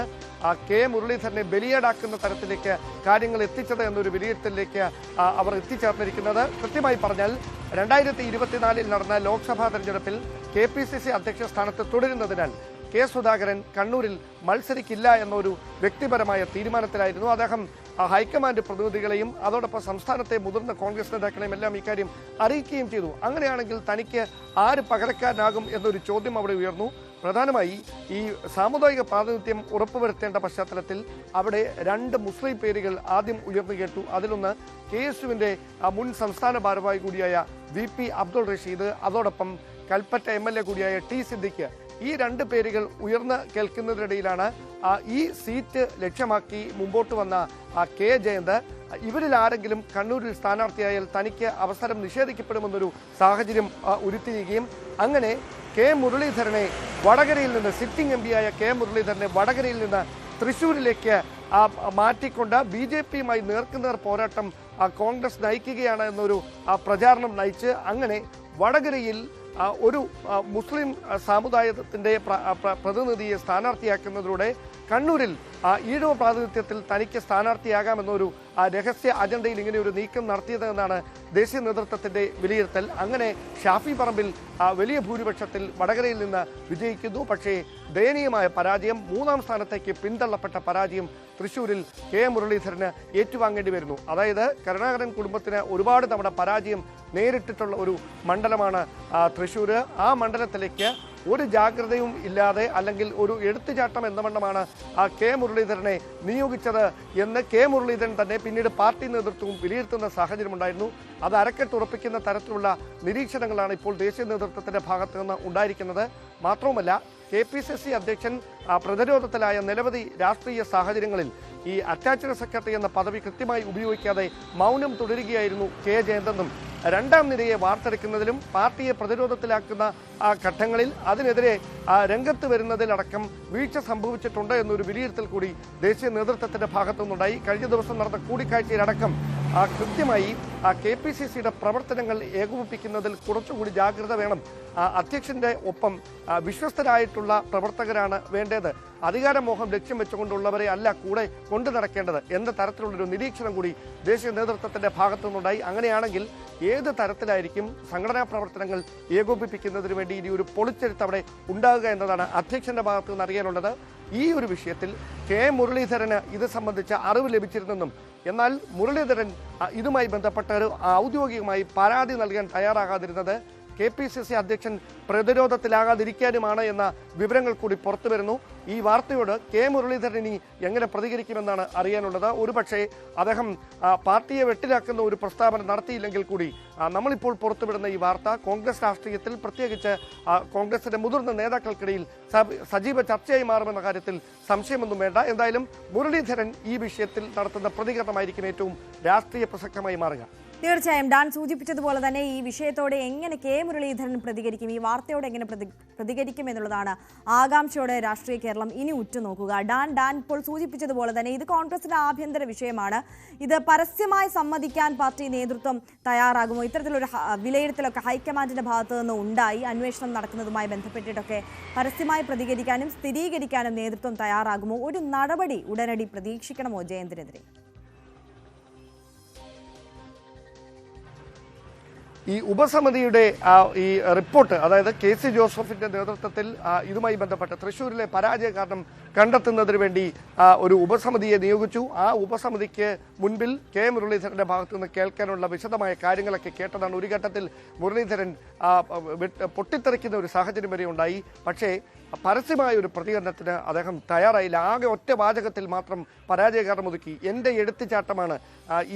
K. മുരളീധരനെ ബലിയേടാക്കുന്ന തരത്തിലേക്ക് കാര്യങ്ങൾ എത്തിച്ചത് എന്നൊരു വിലയിരുത്തലിലേക്ക് അവർ എത്തിച്ചേർന്നിരിക്കുന്നത്. കൃത്യമായി പറഞ്ഞാൽ 2024 നടന്ന ലോക്സഭാ തെരഞ്ഞെടുപ്പിൽ KPCC അധ്യക്ഷ സ്ഥാനത്ത് തുടരുന്നതിനാൽ K. സുധാകരൻ കണ്ണൂരിൽ മത്സരിക്കില്ല എന്നൊരു വ്യക്തിപരമായ തീരുമാനത്തിലായിരുന്നു. അദ്ദേഹം ഹൈക്കമാൻഡ് പ്രതിനിധികളെയും അതോടൊപ്പം സംസ്ഥാനത്തെ മുതിർന്ന കോൺഗ്രസ് നേതാക്കളെയും എല്ലാം ഇക്കാര്യം അറിയിക്കുകയും ചെയ്തു. അങ്ങനെയാണെങ്കിൽ തനിക്ക് ആര് പകരക്കാരനാകും എന്നൊരു ചോദ്യം അവിടെ ഉയർന്നു. പ്രധാനമായി ഈ സാമുദായിക പ്രാതിനിധ്യം ഉറപ്പുവരുത്തേണ്ട പശ്ചാത്തലത്തിൽ അവിടെ 2 മുസ്ലിം പേരുകൾ ആദ്യം ഉയർന്നു കേട്ടു. അതിലൊന്ന് KSUവിന്റെ മുൻ സംസ്ഥാന ഭാരവാഹി കൂടിയായ VP അബ്ദുൾ റഷീദ്, അതോടൊപ്പം കൽപ്പറ്റ MLA കൂടിയായ T. സിദ്ദിഖ്. ഈ 2 പേരുകൾ ഉയർന്ന് കേൾക്കുന്നതിനിടയിലാണ് ഈ സീറ്റ് ലക്ഷ്യമാക്കി മുമ്പോട്ട് വന്ന K. ജയന്ത് ഇവരിൽ ആരെങ്കിലും കണ്ണൂരിൽ സ്ഥാനാർത്ഥിയായാൽ തനിക്ക് അവസരം നിഷേധിക്കപ്പെടുമെന്നൊരു സാഹചര്യം ഉരുത്തിരിയുകയും അങ്ങനെ K. മുരളീധരനെ വടകരയിൽ നിന്ന് സിറ്റിംഗ് MP ആയ K. മുരളീധരനെ വടകരയിൽ നിന്ന് തൃശ്ശൂരിലേക്ക് മാറ്റിക്കൊണ്ട് BJPയുമായി നേർക്കുനേർ പോരാട്ടം കോൺഗ്രസ് നയിക്കുകയാണ് എന്നൊരു പ്രചാരണം നയിച്ച് അങ്ങനെ വടകരയിൽ ഒരു മുസ്ലിം സമുദായത്തിന്റെ പ്രതിനിധിയെ സ്ഥാനാർത്ഥിയാക്കുന്നതിലൂടെ കണ്ണൂരിൽ ഈഴവ പ്രാതിനിധ്യത്തിൽ തനിക്ക് സ്ഥാനാർത്ഥിയാകാമെന്നൊരു രഹസ്യ അജണ്ടയിൽ ഇങ്ങനെ ഒരു നീക്കം നടത്തിയതെന്നാണ് ദേശീയ നേതൃത്വത്തിന്റെ വിലയിരുത്തൽ. അങ്ങനെ ഷാഫി പറമ്പിൽ വലിയ ഭൂരിപക്ഷത്തിൽ വടകരയിൽ നിന്ന് വിജയിക്കുന്നു. പക്ഷേ ദയനീയമായ പരാജയം, 3ാം സ്ഥാനത്തേക്ക് പിന്തള്ളപ്പെട്ട പരാജയം തൃശ്ശൂരിൽ K. മുരളീധരന് ഏറ്റുവാങ്ങേണ്ടി വരുന്നു. അതായത് കരുണാകരൻ കുടുംബത്തിന് ഒരുപാട് തവണ പരാജയം നേരിട്ടിട്ടുള്ള ഒരു മണ്ഡലമാണ് തൃശ്ശൂർ. ആ മണ്ഡലത്തിലേക്ക് ഒരു ജാഗ്രതയും ഇല്ലാതെ അല്ലെങ്കിൽ ഒരു എടുത്തുചാട്ടം എന്ന വണ്ണമാണ് K. മുരളീധരനെ നിയോഗിച്ചത് എന്ന് K. മുരളീധരൻ തന്നെ പിന്നീട് പാർട്ടി നേതൃത്വവും വിലയിരുത്തുന്ന സാഹചര്യമുണ്ടായിരുന്നു. അത് അരക്കെട്ടുറപ്പിക്കുന്ന തരത്തിലുള്ള നിരീക്ഷണങ്ങളാണ് ഇപ്പോൾ ദേശീയ നേതൃത്വത്തിന്റെ ഭാഗത്തു നിന്ന് ഉണ്ടായിരിക്കുന്നത്. മാത്രവുമല്ല KPCC അധ്യക്ഷൻ പ്രതിരോധത്തിലായ നിരവധി രാഷ്ട്രീയ സാഹചര്യങ്ങളിൽ ഈ അറ്റാച്ച്ഡ് സെക്രട്ടറി എന്ന പദവി കൃത്യമായി ഉപയോഗിക്കാതെ മൗനം തുടരുകയായിരുന്നു K. ജയന്തെന്നും 2ാം നിരയെ വാർത്തെടുക്കുന്നതിലും പാർട്ടിയെ പ്രതിരോധത്തിലാക്കുന്ന ഘട്ടങ്ങളിൽ അതിനെതിരെ രംഗത്ത് വരുന്നതിലടക്കം വീഴ്ച സംഭവിച്ചിട്ടുണ്ട് എന്നൊരു വിലയിരുത്തൽ കൂടി ദേശീയ നേതൃത്വത്തിന്റെ ഭാഗത്തുനിന്നുണ്ടായി. കഴിഞ്ഞ ദിവസം നടന്ന കൂടിക്കാഴ്ചയിലടക്കം കൃത്യമായി KPCCയുടെ പ്രവർത്തനങ്ങൾ ഏകോപിപ്പിക്കുന്നതിൽ കുറച്ചുകൂടി ജാഗ്രത വേണം. അധ്യക്ഷന്റെ ഒപ്പം വിശ്വസ്തരായിട്ടുള്ള പ്രവർത്തകരാണ് വേണ്ടത്. അധികാരമോഹം ലക്ഷ്യം വെച്ചുകൊണ്ടുള്ളവരെ അല്ല കൂടെ കൊണ്ടു നടക്കേണ്ടത് എന്ന തരത്തിലുള്ളൊരു നിരീക്ഷണം കൂടി ദേശീയ നേതൃത്വത്തിന്റെ ഭാഗത്തുനിന്നുണ്ടായി. അങ്ങനെയാണെങ്കിൽ ഏത് തരത്തിലായിരിക്കും സംഘടനാ പ്രവർത്തനങ്ങൾ ഏകോപിപ്പിക്കുന്നതിന് വേണ്ടി ഇനി ഒരു പൊളിച്ചെഴുത്ത് അവിടെ ഉണ്ടാകുക എന്നതാണ് അധ്യക്ഷന്റെ ഭാഗത്തു നിന്ന് അറിയാനുള്ളത്. ഈ ഒരു വിഷയത്തിൽ K. മുരളീധരന് ഇത് സംബന്ധിച്ച അറിവ് ലഭിച്ചിരുന്നെന്നും എന്നാൽ മുരളീധരൻ ഇതുമായി ബന്ധപ്പെട്ട ഒരു ഔദ്യോഗികമായി പരാതി നൽകാൻ തയ്യാറാകാതിരുന്നത് KPCC അധ്യക്ഷൻ പ്രതിരോധത്തിലാകാതിരിക്കാനുമാണ് എന്ന വിവരങ്ങൾ കൂടി പുറത്തു വരുന്നു. ഈ വാർത്തയോട് K. മുരളീധരൻ ഇനി എങ്ങനെ പ്രതികരിക്കുമെന്നാണ് അറിയാനുള്ളത്. ഒരുപക്ഷെ അദ്ദേഹം പാർട്ടിയെ വെട്ടിലാക്കുന്ന ഒരു പ്രസ്താവന നടത്തിയില്ലെങ്കിൽ കൂടി നമ്മളിപ്പോൾ പുറത്തുവിടുന്ന ഈ വാർത്ത കോൺഗ്രസ് രാഷ്ട്രീയത്തിൽ പ്രത്യേകിച്ച് കോൺഗ്രസിന്റെ മുതിർന്ന നേതാക്കൾക്കിടയിൽ സജീവ ചർച്ചയായി മാറുമെന്ന കാര്യത്തിൽ സംശയമൊന്നും വേണ്ട. എന്തായാലും മുരളീധരൻ ഈ വിഷയത്തിൽ നടത്തുന്ന പ്രതികരണമായിരിക്കും ഏറ്റവും രാഷ്ട്രീയ പ്രസക്തമായി മാറുക. തീർച്ചയായും ഡാൻ സൂചിപ്പിച്ചതുപോലെ തന്നെ ഈ വിഷയത്തോടെ എങ്ങനെ K. മുരളീധരൻ പ്രതികരിക്കും, ഈ വാർത്തയോടെ എങ്ങനെ പ്രതികരിക്കും എന്നുള്ളതാണ് ആകാംക്ഷയോടെ രാഷ്ട്രീയ കേരളം ഇനി ഉറ്റുനോക്കുക. ഡാൻ ഇപ്പോൾ സൂചിപ്പിച്ചതുപോലെ തന്നെ ഇത് കോൺഗ്രസിന്റെ ആഭ്യന്തര വിഷയമാണ്. ഇത് പരസ്യമായി സമ്മതിക്കാൻ പാർട്ടി നേതൃത്വം തയ്യാറാകുമോ? ഇത്തരത്തിലൊരു വിലയിരുത്തലൊക്കെ ഹൈക്കമാൻഡിന്റെ ഭാഗത്തു നിന്ന് ഉണ്ടായി. അന്വേഷണം നടക്കുന്നതുമായി ബന്ധപ്പെട്ടിട്ടൊക്കെ പരസ്യമായി പ്രതികരിക്കാനും സ്ഥിരീകരിക്കാനും നേതൃത്വം തയ്യാറാകുമോ? ഒരു നടപടി ഉടനടി പ്രതീക്ഷിക്കണമോ ജയന്തിനെതിരെ? ഈ ഉപസമിതിയുടെ ഈ റിപ്പോർട്ട്, അതായത് KC ജോസഫിന്റെ നേതൃത്വത്തിൽ ഇതുമായി ബന്ധപ്പെട്ട് തൃശ്ശൂരിലെ പരാജയ കാരണം കണ്ടെത്തുന്നതിന് വേണ്ടി ഒരു ഉപസമിതിയെ നിയോഗിച്ചു. ആ ഉപസമിതിക്ക് മുൻപിൽ കെ മുരളീധരന്റെ ഭാഗത്തു നിന്ന് കേൾക്കാനുള്ള വിശദമായ കാര്യങ്ങളൊക്കെ കേട്ടതാണ്. ഒരു ഘട്ടത്തിൽ മുരളീധരൻ പൊട്ടിത്തെറിക്കുന്ന ഒരു സാഹചര്യം വരെ ഉണ്ടായി. പക്ഷേ പരസ്യമായ ഒരു പ്രതികരണത്തിന് അദ്ദേഹം തയ്യാറായില്ല. ആകെ ഒറ്റ വാചകത്തിൽ മാത്രം പരാജയകാരണം ഒതുക്കി. എൻ്റെ എടുത്തുചാട്ടമാണ്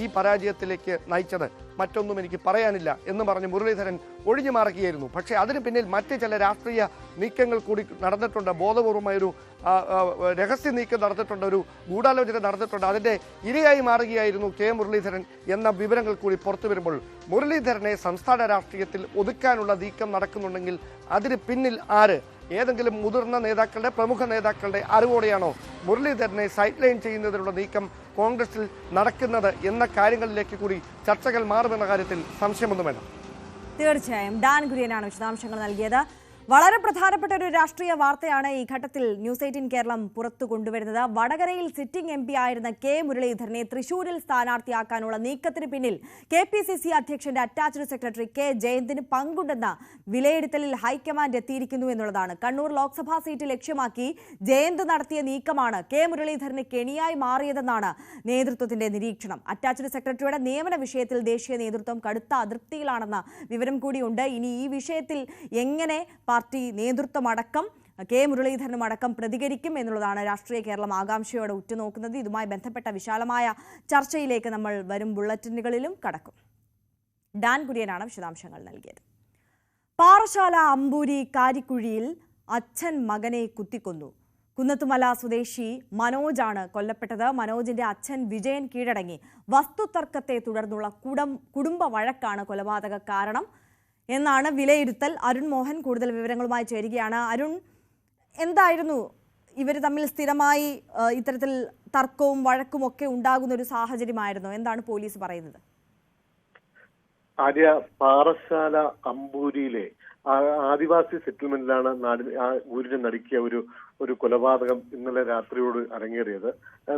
ഈ പരാജയത്തിലേക്ക് നയിച്ചത്, മറ്റൊന്നും എനിക്ക് പറയാനില്ല എന്ന് പറഞ്ഞ് മുരളീധരൻ ഒഴിഞ്ഞു മാറുകയായിരുന്നു. പക്ഷേ അതിന് പിന്നിൽ മറ്റ് ചില രാഷ്ട്രീയ നീക്കങ്ങൾ കൂടി നടന്നിട്ടുണ്ട്. ബോധപൂർവമായൊരു രഹസ്യ നീക്കം നടന്നിട്ടുണ്ട്, ഒരു ഗൂഢാലോചന നടന്നിട്ടുണ്ട്. അതിൻ്റെ ഇരയായി മാറുകയായിരുന്നു കെ മുരളീധരൻ എന്ന വിവരങ്ങൾ കൂടി പുറത്തു വരുമ്പോൾ മുരളീധരനെ സംസ്ഥാന രാഷ്ട്രീയത്തിൽ ഒതുക്കാനുള്ള നീക്കം നടക്കുന്നുണ്ടെങ്കിൽ അതിന് പിന്നിൽ ആര്? ഏതെങ്കിലും മുതിർന്ന നേതാക്കളുടെ, പ്രമുഖ നേതാക്കളുടെ അറിവോടെയാണോ മുരളീധരനെ സൈഡ് ലൈൻ ചെയ്യുന്നതിനുള്ള നീക്കം കോൺഗ്രസിൽ നടക്കുന്നത് എന്ന കാര്യങ്ങളിലേക്ക് കൂടി ചർച്ചകൾ മാറുമെന്ന കാര്യത്തിൽ സംശയമൊന്നും വേണം. തീർച്ചയായും ഡാൻ കുര്യനാണ് വിശദാംശങ്ങൾ നൽകിയത്. വളരെ പ്രധാനപ്പെട്ട ഒരു രാഷ്ട്രീയ വാർത്തയാണ് ഈ ഘട്ടത്തിൽ ന്യൂസ് 18 കേരളം പുറത്തു കൊണ്ടുവരുന്നത്. വടകരയിൽ സിറ്റിംഗ് MP ആയിരുന്ന കെ മുരളീധരനെ തൃശൂരിൽ സ്ഥാനാർത്ഥിയാക്കാനുള്ള നീക്കത്തിന് പിന്നിൽ KPCC അധ്യക്ഷന്റെ അറ്റാച്ച്ഡ് സെക്രട്ടറി കെ ജയന്തിന് പങ്കുണ്ടെന്ന വിലയിരുത്തലിൽ ഹൈക്കമാൻഡ് എത്തിയിരിക്കുന്നു എന്നുള്ളതാണ്. കണ്ണൂർ ലോക്സഭാ സീറ്റ് ലക്ഷ്യമാക്കി ജയന്ത് നടത്തിയ നീക്കമാണ് കെ മുരളീധരന് കെണിയായി മാറിയതെന്നാണ് നേതൃത്വത്തിന്റെ നിരീക്ഷണം. അറ്റാച്ച്ഡ് സെക്രട്ടറിയുടെ നിയമന വിഷയത്തിൽ ദേശീയ നേതൃത്വം കടുത്ത അതൃപ്തിയിലാണെന്ന വിവരം കൂടിയുണ്ട്. ഇനി ഈ വിഷയത്തിൽ എങ്ങനെ പാർട്ടി നേതൃത്വമടക്കം കെ മുരളീധരനും അടക്കം പ്രതികരിക്കും എന്നുള്ളതാണ് രാഷ്ട്രീയ കേരളം ആകാംക്ഷയോടെ ഉറ്റുനോക്കുന്നത്. ഇതുമായി ബന്ധപ്പെട്ട വിശാലമായ ചർച്ചയിലേക്ക് നമ്മൾ വരും ബുള്ളറ്റിനുകളിലും കടക്കും. ഡാൻ കുര്യനാണ് വിശദാംശങ്ങൾ നൽകിയത്. പാറശാല അമ്പൂരി കാരിക്കുഴിയിൽ അച്ഛൻ മകനെ കുത്തിക്കൊന്നു. കുന്നത്തുമല സ്വദേശി മനോജാണ് കൊല്ലപ്പെട്ടത്. മനോജിന്റെ അച്ഛൻ വിജയൻ കീഴടങ്ങി. വസ്തുതർക്കത്തെ തുടർന്നുള്ള കുടുംബ വഴക്കാണ് കൊലപാതക കാരണം എന്നാണ് വിലയിരുത്തൽ. അരുൺ മോഹൻ കൂടുതൽ വിവരങ്ങളുമായി ചേരുകയാണ്. അരുൺ, എന്തായിരുന്നു ഇവർ തമ്മിൽ സ്ഥിരമായി ഇത്തരത്തിൽ തർക്കവും വഴക്കും ഒക്കെ ഉണ്ടാകുന്ന ഒരു സാഹചര്യമായിരുന്നു? എന്താണ് പോലീസ് പറയുന്നത്? ആര്യ, പാറശാല അമ്പൂരിയിലെ ആദിവാസി സെറ്റിൽമെന്റിലാണ് ഊരിനെ നടുക്കിയ ഒരു കൊലപാതകം ഇന്നലെ രാത്രിയോട് അരങ്ങേറിയത്.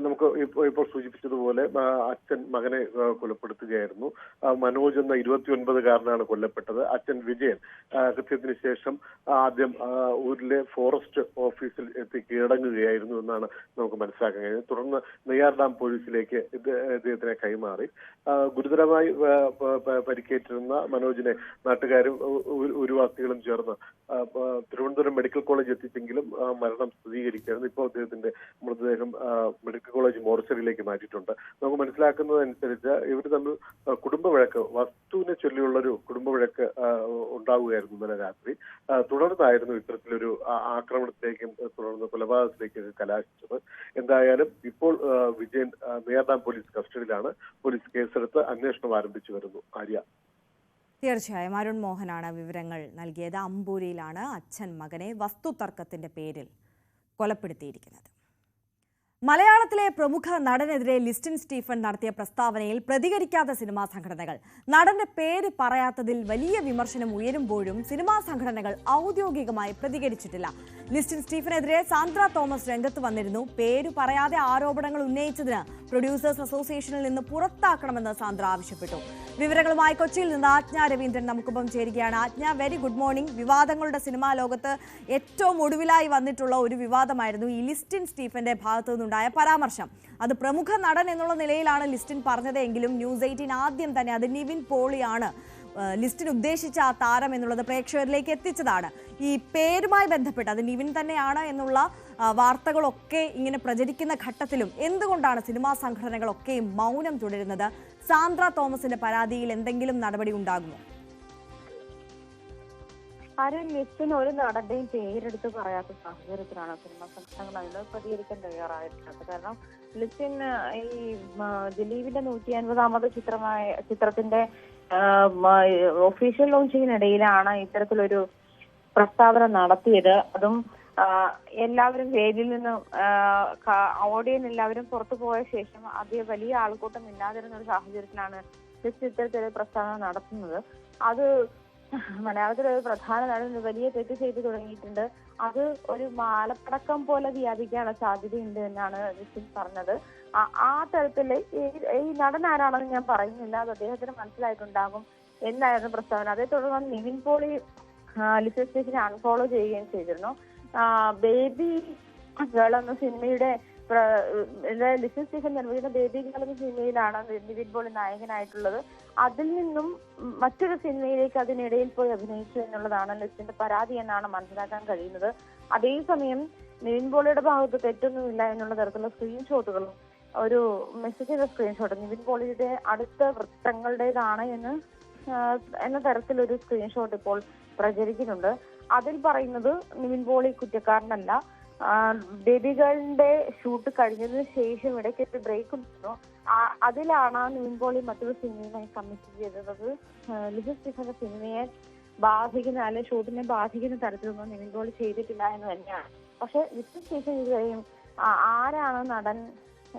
നമുക്ക് ഇപ്പോൾ സൂചിപ്പിച്ചതുപോലെ അച്ഛൻ മകനെ കൊലപ്പെടുത്തുകയായിരുന്നു. മനോജ് എന്ന 29കാരനാണ് കൊല്ലപ്പെട്ടത്. അച്ഛൻ വിജയൻ കൃത്യത്തിന് ശേഷം ആദ്യം ഊരിലെ ഫോറസ്റ്റ് ഓഫീസിൽ എത്തി കീഴടങ്ങുകയായിരുന്നു എന്നാണ് നമുക്ക് മനസ്സിലാക്കാൻ കഴിഞ്ഞത്. തുടർന്ന് നെയ്യാർ ഡാം പോലീസിലേക്ക് ഇദ്ദേഹത്തിനെ കൈമാറി. ഗുരുതരമായി പരിക്കേറ്റിരുന്ന മനോജിനെ നാട്ടുകാരും ഊരുവാസികളും ചേർന്ന് തിരുവനന്തപുരം മെഡിക്കൽ കോളേജ് എത്തിച്ചെങ്കിലും മരണം സ്ഥിരീകരിക്കുകയായിരുന്നു. ഇപ്പോൾ അദ്ദേഹത്തിന്റെ മൃതദേഹം മെഡിക്കൽ കോളേജ് മോർച്ചറിയിലേക്ക് മാറ്റിയിട്ടുണ്ട്. നമുക്ക് മനസ്സിലാക്കുന്നതനുസരിച്ച് ഇവർ തമ്മിൽ കുടുംബവഴക്ക്, വസ്തുവിനെ ചൊല്ലിയുള്ളൊരു കുടുംബവഴക്ക് ഉണ്ടാവുകയായിരുന്നു ഇന്നലെ രാത്രി. തുടർന്നായിരുന്നു ഇത്തരത്തിലൊരു ആക്രമണത്തിലേക്കും തുടർന്ന് കൊലപാതകത്തിലേക്കും കലാശിച്ചത്. എന്തായാലും ഇപ്പോൾ വിജയൻ നെയ്യാർ ഡാം പോലീസ് കസ്റ്റഡിയിലാണ്. പോലീസ് കേസെടുത്ത് അന്വേഷണം ആരംഭിച്ചു വരുന്നു. ആര്യ, തീർച്ചയായും അരുൺ മോഹനാണ് വിവരങ്ങൾ നൽകിയത്. അമ്പൂരിയിലാണ് അച്ഛൻ മകനെ വസ്തുതർക്കത്തിന്റെ പേരിൽ കൊലപ്പെടുത്തിയിരിക്കുന്നത്. മലയാളത്തിലെ പ്രമുഖ നടനെതിരെ ലിസ്റ്റിൻ സ്റ്റീഫൻ നടത്തിയ പ്രസ്താവനയിൽ പ്രതികരിക്കാത്ത സിനിമാ സംഘടനകൾ. നടന്റെ പേര് പറയാത്തതിൽ വലിയ വിമർശനം ഉയരുമ്പോഴും സിനിമാ സംഘടനകൾ ഔദ്യോഗികമായി പ്രതികരിച്ചിട്ടില്ല. ലിസ്റ്റിൻ സ്റ്റീഫനെതിരെ സാന്ദ്ര തോമസ് രംഗത്ത് വന്നിരുന്നു. പേര് പറയാതെ ആരോപണങ്ങൾ ഉന്നയിച്ചതിന് പ്രൊഡ്യൂസേഴ്സ് അസോസിയേഷനിൽ നിന്ന് പുറത്താക്കണമെന്ന് സാന്ദ്ര ആവശ്യപ്പെട്ടു. വിവരങ്ങളുമായി കൊച്ചിയിൽ നിന്ന് ആജ്ഞ രവീന്ദ്രൻ നമുക്കൊപ്പം ചേരുകയാണ്. ആജ്ഞ, വെരി ഗുഡ് മോർണിംഗ്. വിവാദങ്ങളുടെ സിനിമാ ലോകത്ത് ഏറ്റവും ഒടുവിലായി വന്നിട്ടുള്ള ഒരു വിവാദമായിരുന്നു ഈ ലിസ്റ്റിൻ സ്റ്റീഫന്റെ ഭാഗത്തു നിന്നുണ്ടായ പരാമർശം. അത് പ്രമുഖ നടൻ എന്നുള്ള നിലയിലാണ് ലിസ്റ്റിൻ പറഞ്ഞതെങ്കിലും ന്യൂസ് 18 ആദ്യം തന്നെ അത് നിവിൻ പോളിയാണ് ലിസ്റ്റിൻ ഉദ്ദേശിച്ച ആ താരം എന്നുള്ളത് പ്രേക്ഷകരിലേക്ക് എത്തിച്ചതാണ്. ഈ പേരുമായി ബന്ധപ്പെട്ട് അത് നിവിൻ തന്നെയാണ് എന്നുള്ള വാർത്തകളൊക്കെ ഇങ്ങനെ പ്രചരിക്കുന്ന ഘട്ടത്തിലും എന്തുകൊണ്ടാണ് സിനിമാ സംഘടനകളൊക്കെയും മൗനം തുടരുന്നത്? സാന്ദ്ര തോമസിന്റെ പരാതിയിൽ എന്തെങ്കിലും നടപടി ഉണ്ടാകുമോ? ആരും ലിസ്റ്റിന് ഒരു നടന്റെയും പേരെടുത്ത് പറയാത്ത സാഹചര്യത്തിലാണ് സിനിമാ സംഘടനകൾ അതിന് പ്രതികരിക്കാൻ തയ്യാറായിട്ടുള്ളത്. കാരണം ലിസ്റ്റിൻ ഈ ദിലീപിന്റെ 150ാമത് ചിത്രത്തിന്റെ ഒഫീഷ്യൽ ലോഞ്ചിങ്ങിനിടയിലാണ് ഇത്തരത്തിലൊരു പ്രസ്താവന നടത്തിയത്. അതും എല്ലാവരും വേദിയിൽ നിന്നും ഓഡിയൻസ് എല്ലാവരും പുറത്തു പോയ ശേഷം അത് വലിയ ആൾക്കൂട്ടം ഇല്ലാതിരുന്ന ഒരു സാഹചര്യത്തിലാണ് ലിസ്റ്റ് ഇത്തരത്തിലൊരു പ്രസ്താവന നടത്തുന്നത്. അത് മലയാളത്തിലെ ഒരു പ്രധാന നടൻ വലിയ തെറ്റ് ചെയ്തു തുടങ്ങിയിട്ടുണ്ട്. അത് ഒരു മാലപ്പടക്കം പോലെ വ്യാപിക്കാനുള്ള സാധ്യതയുണ്ട് എന്നാണ് ലിസ്റ്റിൻ പറഞ്ഞത്. ആ തരത്തില് ഈ നടൻ ആരാണെന്ന് ഞാൻ പറയുന്നില്ല, അത് അദ്ദേഹത്തിന് മനസ്സിലായിട്ടുണ്ടാകും എന്നായിരുന്നു പ്രസ്താവന. അതേ തുടർന്ന് നിവിൻ പോളി ലിസ്റ്റ് സ്റ്റേഷനെ അൺഫോളോ ചെയ്യുകയും ചെയ്തിരുന്നു. ബേബി ഗേൾ എന്ന സിനിമയുടെ ലിസൺ സ്റ്റീഫൻ നിർമ്മിക്കുന്ന ബേബി ഗേൾ എന്ന സിനിമയിലാണ് നിവിൻ പോളി നായകനായിട്ടുള്ളത്. അതിൽ നിന്നും മറ്റൊരു സിനിമയിലേക്ക് അതിനിടയിൽ പോയി അഭിനയിച്ചു എന്നുള്ളതാണ് ലിസിന്റെ പരാതി എന്നാണ് മനസ്സിലാക്കാൻ കഴിയുന്നത്. അതേസമയം നിവിൻ പോളിയുടെ ഭാഗത്ത് തെറ്റൊന്നുമില്ല എന്നുള്ള തരത്തിലുള്ള സ്ക്രീൻഷോട്ടുകളും ഒരു മെസ്സേജിന്റെ സ്ക്രീൻഷോട്ട് നിവിൻ പോളിയുടെ അടുത്ത വൃത്തങ്ങളുടേതാണ് എന്ന തരത്തിലൊരു സ്ക്രീൻഷോട്ട് ഇപ്പോൾ പ്രചരിക്കുന്നുണ്ട്. അതിൽ പറയുന്നത് നിവിൻ പോളി കുറ്റക്കാരനല്ല. ബേബി ഗേളിന്റെ ഷൂട്ട് കഴിഞ്ഞതിന് ശേഷം ഇടയ്ക്ക് ബ്രേക്ക് ഉണ്ടായിരുന്നു. അതിലാണ് നിവിൻ പോളി മറ്റൊരു സിനിമയുമായി കമ്മിറ്റ് ചെയ്തത്. ലിസൺ സ്റ്റീഫന്റെ സിനിമയെ ബാധിക്കുന്ന അല്ലെങ്കിൽ ഷൂട്ടിനെ ബാധിക്കുന്ന തരത്തിലൊന്നും നിവിൻ പോളി ചെയ്തിട്ടില്ല എന്ന് തന്നെയാണ്. പക്ഷെ ലിസൺ സ്റ്റീഫൻ ഇതുവരെയും ആരാണ് നടൻ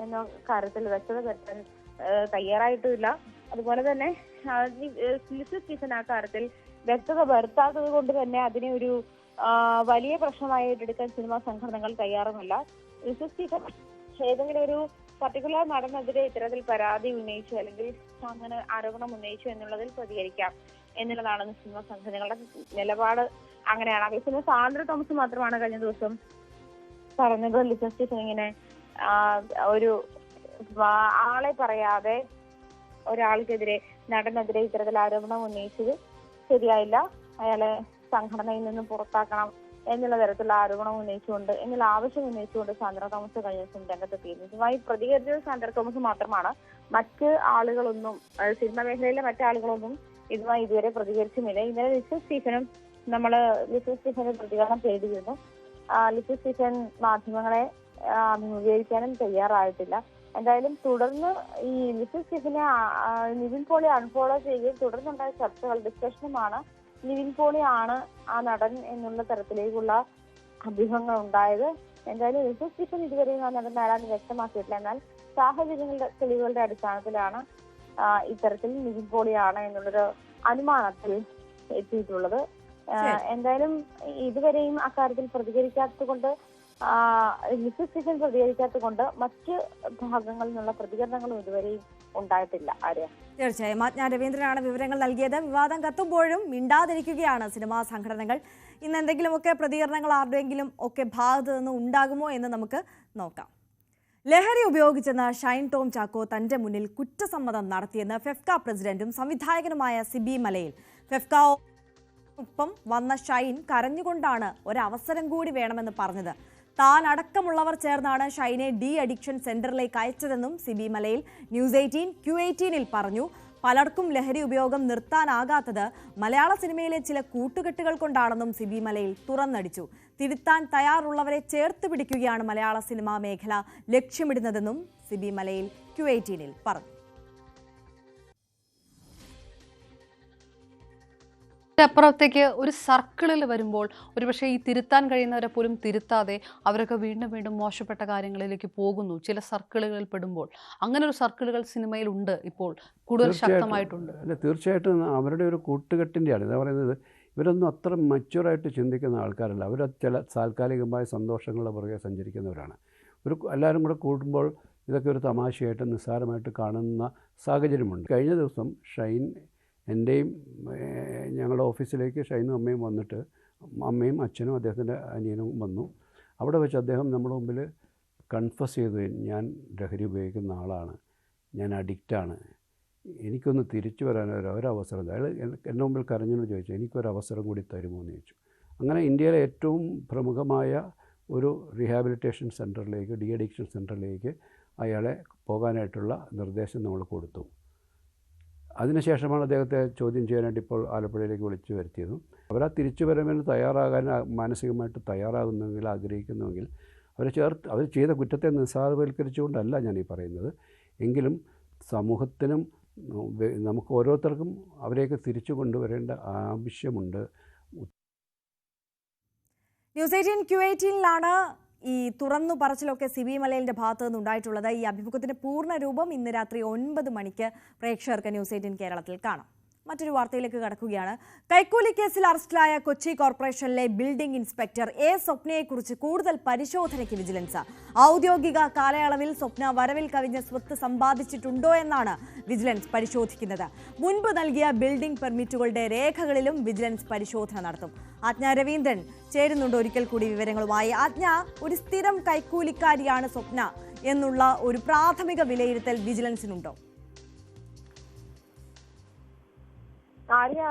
എന്ന കാര്യത്തിൽ വ്യക്തത വരുത്താൻ തയ്യാറായിട്ടുമില്ല. അതുപോലെ തന്നെ ലിസൺ സ്റ്റീഫൻ ആ കാര്യത്തിൽ വ്യക്തത വരുത്താത്തത് കൊണ്ട് തന്നെ അതിനെ ഒരു വലിയ പ്രശ്നമായി ഏറ്റെടുക്കാൻ സിനിമാ സംഘടനകൾ തയ്യാറുമല്ല. ലിസൺ സ്റ്റീഫൻ ഏതെങ്കിലും ഒരു പർട്ടിക്കുലർ നടനെതിരെ ഇത്തരത്തിൽ പരാതി ഉന്നയിച്ചു അല്ലെങ്കിൽ അങ്ങനെ ആരോപണം ഉന്നയിച്ചു എന്നുള്ളതിൽ പ്രതികരിക്കാം എന്നുള്ളതാണ് സിനിമാ സംഘടനകളുടെ നിലപാട്. അങ്ങനെയാണ്. അതേസമയം സാന്ദ്ര തോമസ് മാത്രമാണ് കഴിഞ്ഞ ദിവസം പറഞ്ഞത് ലിസൺ സ്റ്റീഫൻ ഇങ്ങനെ ഒരു ആളെ പറയാതെ ഒരാൾക്കെതിരെ നടനെതിരെ ഇത്തരത്തിൽ ആരോപണം ഉന്നയിച്ചത് ശരിയായില്ല, അയാളെ സംഘടനയിൽ നിന്നും പുറത്താക്കണം എന്നുള്ള തരത്തിലുള്ള ആരോപണം ഉന്നയിച്ചുകൊണ്ട് എന്നുള്ള ആവശ്യം ഉന്നയിച്ചുകൊണ്ട് സാന്ദ്ര തോമസ് കഴിഞ്ഞ ദിവസം രംഗത്തെത്തിയിരുന്നു. ഇതുമായി പ്രതികരിച്ചത് സാന്ദ്ര തോമസ് മാത്രമാണ്. മറ്റ് ആളുകളൊന്നും സിനിമാ മേഖലയിലെ മറ്റാളുകളൊന്നും ഇതുമായി ഇതുവരെ പ്രതികരിച്ചുമില്ല. ഇന്നലെ ലിസൺ സ്റ്റീഫനും ലിസൺ സ്റ്റീഫന്റെ പ്രതികരണം തേടിയിരുന്നു. ലിസൺ സ്റ്റീഫൻ മാധ്യമങ്ങളെ അഭിമുഖീകരിക്കാനും തയ്യാറായിട്ടില്ല. എന്തായാലും തുടർന്ന് ഈ ലിസൺ സ്റ്റീഫനെ നിവിൻ പോളി അൺഫോളോ ചെയ്യുകയും തുടർന്നുണ്ടായ ചർച്ചകൾ ഡിസ്കഷനുമാണ് നിവിൻ പോളിയാണ് ആ നടൻ എന്നുള്ള തരത്തിലേക്കുള്ള അഭ്യൂഹങ്ങൾ ഉണ്ടായത്. എന്തായാലും ലിസൺ സ്റ്റീഫൻ ഇതുവരെയും ആ നടൻ ആരാന്ന് വ്യക്തമാക്കിയിട്ടില്ല. എന്നാൽ സാഹചര്യങ്ങളുടെ തെളിവുകളുടെ അടിസ്ഥാനത്തിലാണ് ഇത്തരത്തിൽ നിവിൻ പോളിയാണ് എന്നുള്ളൊരു അനുമാനത്തിൽ എത്തിയിട്ടുള്ളത്. എന്തായാലും ഇതുവരെയും അക്കാര്യത്തിൽ പ്രതികരിക്കാത്തത് കൊണ്ട് ലിസൺ സ്റ്റീഫൻ പ്രതികരിക്കാത്തത് കൊണ്ട് മറ്റ് ഭാഗങ്ങളിൽ നിന്നുള്ള പ്രതികരണങ്ങളും ഇതുവരെയും ഉണ്ടായിട്ടില്ല. ആര്യ, തീർച്ചയായും ആജ്ഞ രവീന്ദ്രനാണ് വിവരങ്ങൾ നൽകിയത്. വിവാദം കത്തുമ്പോഴും മിണ്ടാതിരിക്കുകയാണ് സിനിമാ സംഘടനകൾ. ഇന്ന് എന്തെങ്കിലുമൊക്കെ പ്രതികരണങ്ങൾ ആരുടെയെങ്കിലും ഒക്കെ ഭാഗത്ത് നിന്ന് ഉണ്ടാകുമോ എന്ന് നമുക്ക് നോക്കാം. ലഹരി ഉപയോഗിച്ചെന്ന് ഷൈൻ ടോം ചാക്കോ തന്റെ മുന്നിൽ കുറ്റസമ്മതം നടത്തിയെന്ന് ഫെഫ്ക പ്രസിഡന്റും സംവിധായകനുമായ സിബി മലയിൽ. ഫെഫ്ക ഒപ്പം വന്ന ഷൈൻ കരഞ്ഞുകൊണ്ടാണ് ഒരവസരം കൂടി വേണമെന്ന് പറഞ്ഞത്. താൻ അടക്കമുള്ളവർ ചേർന്നാണ് ഷൈനെ ഡി അഡിക്ഷൻ സെന്ററിലേക്ക് അയച്ചതെന്നും സിബി മലയിൽ ന്യൂസ് 18 Q18 പറഞ്ഞു. പലർക്കും ലഹരി ഉപയോഗം നിർത്താനാകാത്തത് മലയാള സിനിമയിലെ ചില കൂട്ടുകെട്ടുകൾ കൊണ്ടാണെന്നും സിബി മലയിൽ തുറന്നടിച്ചു. തിരുത്താൻ തയ്യാറുള്ളവരെ ചേർത്ത് പിടിക്കുകയാണ് മലയാള സിനിമാ മേഖല ലക്ഷ്യമിടുന്നതെന്നും സിബി മലയിൽ Q18 പറഞ്ഞു. അപ്പുറത്തേക്ക് ഒരു സർക്കിളിൽ വരുമ്പോൾ ഒരുപക്ഷെ ഈ തിരുത്താൻ കഴിയുന്നവരെ പോലും തിരുത്താതെ അവരൊക്കെ വീണ്ടും വീണ്ടും മോശപ്പെട്ട കാര്യങ്ങളിലേക്ക് പോകുന്നു. ചില സർക്കിളുകളിൽ പെടുമ്പോൾ അങ്ങനെ ഒരു സർക്കിളുകൾ സിനിമയിൽ ഉണ്ട്, ഇപ്പോൾ കൂടുതൽ ശക്തമായിട്ടുണ്ട്. അല്ല, തീർച്ചയായിട്ടും അവരുടെ ഒരു കൂട്ടുകെട്ടിൻ്റെയാണ്. എന്താ പറയുന്നത്, ഇവരൊന്നും അത്ര മച്യൂറായിട്ട് ചിന്തിക്കുന്ന ആൾക്കാരല്ല. അവർ ചില താൽക്കാലികമായ സന്തോഷങ്ങളുടെ പുറകെ സഞ്ചരിക്കുന്നവരാണ്. എല്ലാവരും കൂടെ കൂടുമ്പോൾ ഇതൊക്കെ ഒരു തമാശയായിട്ട് നിസ്സാരമായിട്ട് കാണുന്ന സാഹചര്യമുണ്ട്. കഴിഞ്ഞ ദിവസം ഷൈൻ എൻ്റെയും ഞങ്ങളുടെ ഓഫീസിലേക്ക് ഷൈനും അമ്മയും വന്നിട്ട്, അമ്മയും അച്ഛനും അദ്ദേഹത്തിൻ്റെ അനിയനും വന്നു. അവിടെ വെച്ച് അദ്ദേഹം നമ്മുടെ മുമ്പിൽ കൺഫസ് ചെയ്തു, ഞാൻ ലഹരി ഉപയോഗിക്കുന്ന ആളാണ്, ഞാൻ അഡിക്റ്റാണ്, എനിക്കൊന്ന് തിരിച്ചു വരാൻ ഒരവസരം. അയാൾ എൻ്റെ മുമ്പിൽ കരഞ്ഞെന്ന് ചോദിച്ചു, എനിക്കൊരവസരം കൂടി തരുമോ എന്ന് ചോദിച്ചു. അങ്ങനെ ഇന്ത്യയിലെ ഏറ്റവും പ്രമുഖമായ ഒരു റീഹാബിലിറ്റേഷൻ സെൻറ്ററിലേക്ക്, ഡി അഡിക്ഷൻ സെൻറ്ററിലേക്ക് അയാളെ പോകാനായിട്ടുള്ള നിർദ്ദേശം നമ്മൾ കൊടുത്തു. അതിനുശേഷമാണ് അദ്ദേഹത്തെ ചോദ്യം ചെയ്യാനായിട്ട് ഇപ്പോൾ ആലപ്പുഴയിലേക്ക് വിളിച്ചു വരുത്തിയതും. അവരാ തിരിച്ചു വരവിന് തയ്യാറാകാൻ മാനസികമായിട്ട് തയ്യാറാകുന്നെങ്കിൽ, ആഗ്രഹിക്കുന്നുവെങ്കിൽ അവർ ചെയ്ത കുറ്റത്തെ നിസ്സാരവൽക്കരിച്ചുകൊണ്ടല്ല ഞാൻ ഈ പറയുന്നത്. എങ്കിലും സമൂഹത്തിനും നമുക്ക് ഓരോരുത്തർക്കും അവരെയൊക്കെ തിരിച്ചു കൊണ്ടുവരേണ്ട ആവശ്യമുണ്ട്. ന്യൂസ് 18 Q18 ഈ തുറന്നു പറച്ചിലൊക്കെ സിബി മലയിലിന്റെ ഭാഗത്തു നിന്നുണ്ടായിട്ടുള്ളത്. ഈ അഭിമുഖത്തിന്റെ പൂർണ്ണ രൂപം ഇന്ന് രാത്രി 9 മണിക്ക് പ്രേക്ഷകർക്ക് ന്യൂസ് 18 കേരളത്തിൽ കാണാം. മറ്റൊരു വാർത്തയിലേക്ക് കടക്കുകയാണ്. കൈക്കൂലി കേസിൽ അറസ്റ്റിലായ കൊച്ചി കോർപ്പറേഷനിലെ ബിൽഡിംഗ് ഇൻസ്പെക്ടർ സ്വപ്നയെക്കുറിച്ച് കൂടുതൽ പരിശോധനയ്ക്ക് വിജിലൻസ്. ഔദ്യോഗിക കാലയളവിൽ സ്വപ്ന വരവിൽ കവിഞ്ഞ സ്വത്ത് സമ്പാദിച്ചിട്ടുണ്ടോ എന്നാണ് വിജിലൻസ് പരിശോധിക്കുന്നത്. മുൻപ് നൽകിയ ബിൽഡിംഗ് പെർമിറ്റുകളുടെ രേഖകളിലും വിജിലൻസ് പരിശോധന നടത്തും. ആജ്ഞ രവീന്ദ്രൻ ചേരുന്നുണ്ട് ഒരിക്കൽ കൂടി വിവരങ്ങളുമായി. ആജ്ഞ, ഒരു സ്ഥിരം കൈക്കൂലിക്കാരിയാണ് സ്വപ്ന എന്നുള്ള ഒരു പ്രാഥമിക വിലയിരുത്തൽ വിജിലൻസിനുണ്ടോ? ആര്യ,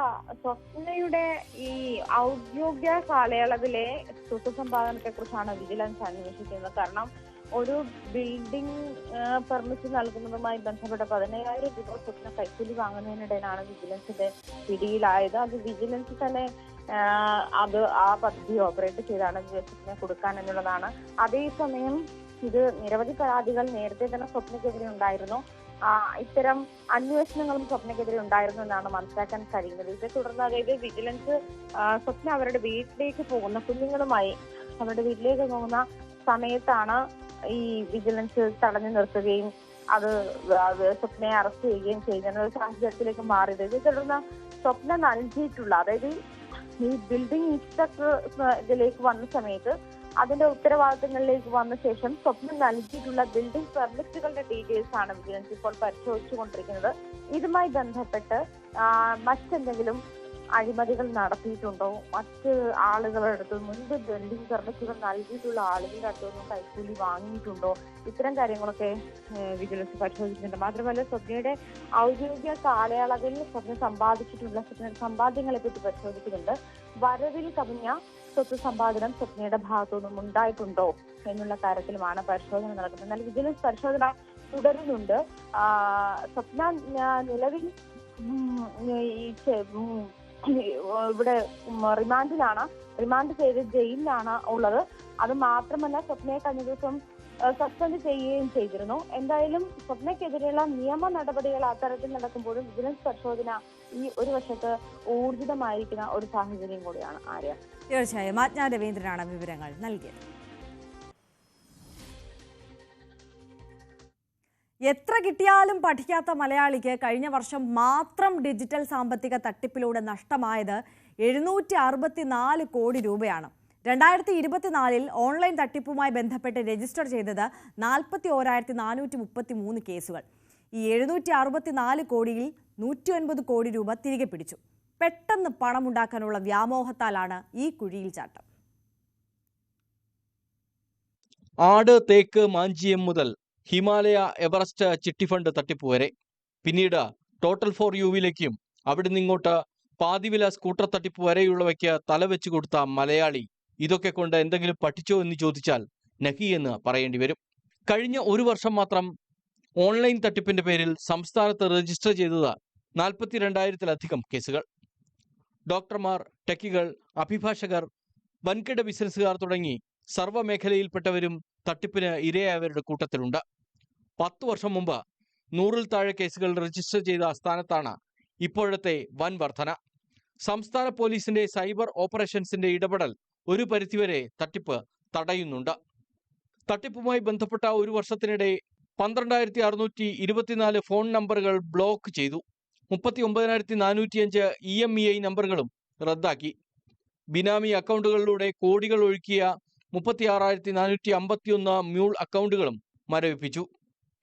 സ്വപ്നയുടെ ഈ ഔദ്യോഗിക കാലയളവിലെ സ്വത്ത് സമ്പാദനത്തെ കുറിച്ചാണ് വിജിലൻസ് അന്വേഷിക്കുന്നത്. കാരണം ഒരു ബിൽഡിംഗ് പെർമിറ്റ് നൽകുന്നതുമായി ബന്ധപ്പെട്ട 15,000 രൂപ സ്വപ്ന കൈക്കൂലി വാങ്ങുന്നതിനിടയിലാണ് വിജിലൻസിന്റെ പിടിയിലായത്. അത് വിജിലൻസ് തന്നെ ആ പദ്ധതി ഓപ്പറേറ്റ് ചെയ്താണ് സ്വപ്ന കൊടുക്കാൻ എന്നുള്ളതാണ്. അതേസമയം ഇത് നിരവധി പരാതികൾ നേരത്തെ തന്നെ സ്വപ്നയ്ക്കെതിരെ ഉണ്ടായിരുന്നു. ഇത്തരം അന്വേഷണങ്ങളും സ്വപ്നയ്ക്കെതിരെ ഉണ്ടായിരുന്നു എന്നാണ് മനസ്സിലാക്കാൻ കഴിയുന്നത്. ഇതേ തുടർന്ന് അതായത് വിജിലൻസ് സ്വപ്ന അവരുടെ വീട്ടിലേക്ക് പോകുന്ന കുഞ്ഞുങ്ങളുമായി അവരുടെ വീട്ടിലേക്ക് പോകുന്ന സമയത്താണ് ഈ വിജിലൻസ് തടഞ്ഞു നിർത്തുകയും അത് സ്വപ്നയെ അറസ്റ്റ് ചെയ്യുകയും ചെയ്യുന്ന ഒരു സാഹചര്യത്തിലേക്ക് മാറിയത്. ഇതേ തുടർന്ന് സ്വപ്ന നൽകിയിട്ടുള്ള, അതായത് ഈ ബിൽഡിംഗ് ഇൻസ്പെക്ടർ ഇതിലേക്ക് വന്ന സമയത്ത് അതിന്റെ ഉത്തരവാദിത്തങ്ങളിലേക്ക് വന്ന ശേഷം സ്വപ്നം നൽകിയിട്ടുള്ള ബിൽഡിംഗ് പെർമിറ്റുകളുടെ ഡീറ്റെയിൽസ് ആണ് വിജിലൻസ് ഇപ്പോൾ പരിശോധിച്ചുകൊണ്ടിരിക്കുന്നത്. ഇതുമായി ബന്ധപ്പെട്ട് മറ്റെന്തെങ്കിലും അഴിമതികൾ നടത്തിയിട്ടുണ്ടോ, മറ്റ് ആളുകളുടെ അടുത്ത് മുൻപ് ബിൽഡിംഗ് പെർമിറ്റുകൾ നൽകിയിട്ടുള്ള ആളുകളുടെ അടുത്തൊന്നും കൈക്കൂലി വാങ്ങിയിട്ടുണ്ടോ, ഇത്തരം കാര്യങ്ങളൊക്കെ വിജിലൻസ് പരിശോധിക്കുന്നുണ്ട്. മാത്രമല്ല സ്വപ്നയുടെ ഔദ്യോഗിക കാലയളവിൽ സ്വപ്ന സമ്പാദിച്ചിട്ടുള്ള സമ്പാദ്യങ്ങളെ പറ്റി പരിശോധിക്കുന്നുണ്ട്. വരവിൽ കവിഞ്ഞ സ്വത്ത് സമ്പാദനം സ്വപ്നയുടെ ഭാഗത്തുനിന്നും ഉണ്ടായിട്ടുണ്ടോ എന്നുള്ള കാര്യത്തിലുമാണ് പരിശോധന നടക്കുന്നത്. എന്നാൽ വിജിലൻസ് പരിശോധന തുടരുന്നുണ്ട്. സ്വപ്ന നിലവിൽ ഇവിടെ റിമാൻഡ് ചെയ്ത് ജയിലിലാണ് ഉള്ളത്. അത് മാത്രമല്ല സ്വപ്നയെ കഴിഞ്ഞ ദിവസം സസ്പെൻഡ് ചെയ്യുകയും ചെയ്തിരുന്നു. എന്തായാലും സ്വപ്നയ്ക്കെതിരെയുള്ള നിയമ നടപടികൾ അത്തരത്തിൽ നടക്കുമ്പോഴും വിജിലൻസ് പരിശോധന ഈ ഒരു വശത്ത് ഊർജിതമായിരിക്കുന്ന ഒരു സാഹചര്യം കൂടിയാണ്. ആര്യ, തീർച്ചയായും ആജ്ഞ രവീന്ദ്രനാണ് വിവരങ്ങൾ നൽകിയത്. എത്ര കിട്ടിയാലും പഠിക്കാത്ത മലയാളിക്ക് കഴിഞ്ഞ വർഷം മാത്രം ഡിജിറ്റൽ സാമ്പത്തിക തട്ടിപ്പിലൂടെ നഷ്ടമായത് 764 കോടി രൂപയാണ്. 2024 ഓൺലൈൻ തട്ടിപ്പുമായി ബന്ധപ്പെട്ട് രജിസ്റ്റർ ചെയ്തത് 41,433 കേസുകൾ. ഈ 764 കോടിയിൽ 109 കോടി രൂപ തിരികെ പിടിച്ചു. പെട്ടെന്ന് പണമുണ്ടാക്കാനുള്ള വ്യാമോഹത്താലാണ് ഈ കുഴിയിൽ ചാട്ടം. ആട്, തേക്ക്, മാഞ്ചിയം മുതൽ ഹിമാലയ, എവറസ്റ്റ് ചിട്ടിഫണ്ട് തട്ടിപ്പ് വരെ, പിന്നീട് ടോട്ടൽ ഫോർ യുവിലേക്കും അവിടെ നിന്നിങ്ങോട്ട് പാതിവില സ്കൂട്ടർ തട്ടിപ്പ് വരെയുള്ളവയ്ക്ക് തലവെച്ചു കൊടുത്ത മലയാളി ഇതൊക്കെ കൊണ്ട് എന്തെങ്കിലും പഠിച്ചോ എന്ന് ചോദിച്ചാൽ നഹി എന്ന് പറയേണ്ടി വരും. കഴിഞ്ഞ ഒരു വർഷം മാത്രം ഓൺലൈൻ തട്ടിപ്പിന്റെ പേരിൽ സംസ്ഥാനത്ത് രജിസ്റ്റർ ചെയ്തത് 42,000-ലധികം കേസുകൾ. ഡോക്ടർമാർ, ടെക്കികൾ, അഭിഭാഷകർ, വൻകിട ബിസിനസ്സുകാർ തുടങ്ങി സർവ്വമേഖലയിൽപ്പെട്ടവരും തട്ടിപ്പിന് ഇരയായവരുടെ കൂട്ടത്തിലുണ്ട്. 10 വർഷം മുമ്പ് 100-ൽ താഴെ കേസുകൾ രജിസ്റ്റർ ചെയ്ത സ്ഥാനത്താണ് ഇപ്പോഴത്തെ വൻ വർധന. സംസ്ഥാന പോലീസിന്റെ സൈബർ ഓപ്പറേഷൻസിന്റെ ഇടപെടൽ ഒരു പരിധിവരെ തട്ടിപ്പ് തടയുന്നുണ്ട്. തട്ടിപ്പുമായി ബന്ധപ്പെട്ട ഒരു വർഷത്തിനിടെ 12,624 ഫോൺ നമ്പറുകൾ ബ്ലോക്ക് ചെയ്തു. 39,405 EMEI നമ്പറുകളും റദ്ദാക്കി. ബിനാമി അക്കൗണ്ടുകളിലൂടെ കോടികൾ ഒഴുക്കിയ 36,451 മ്യൂൾ അക്കൗണ്ടുകളും മരവിപ്പിച്ചു.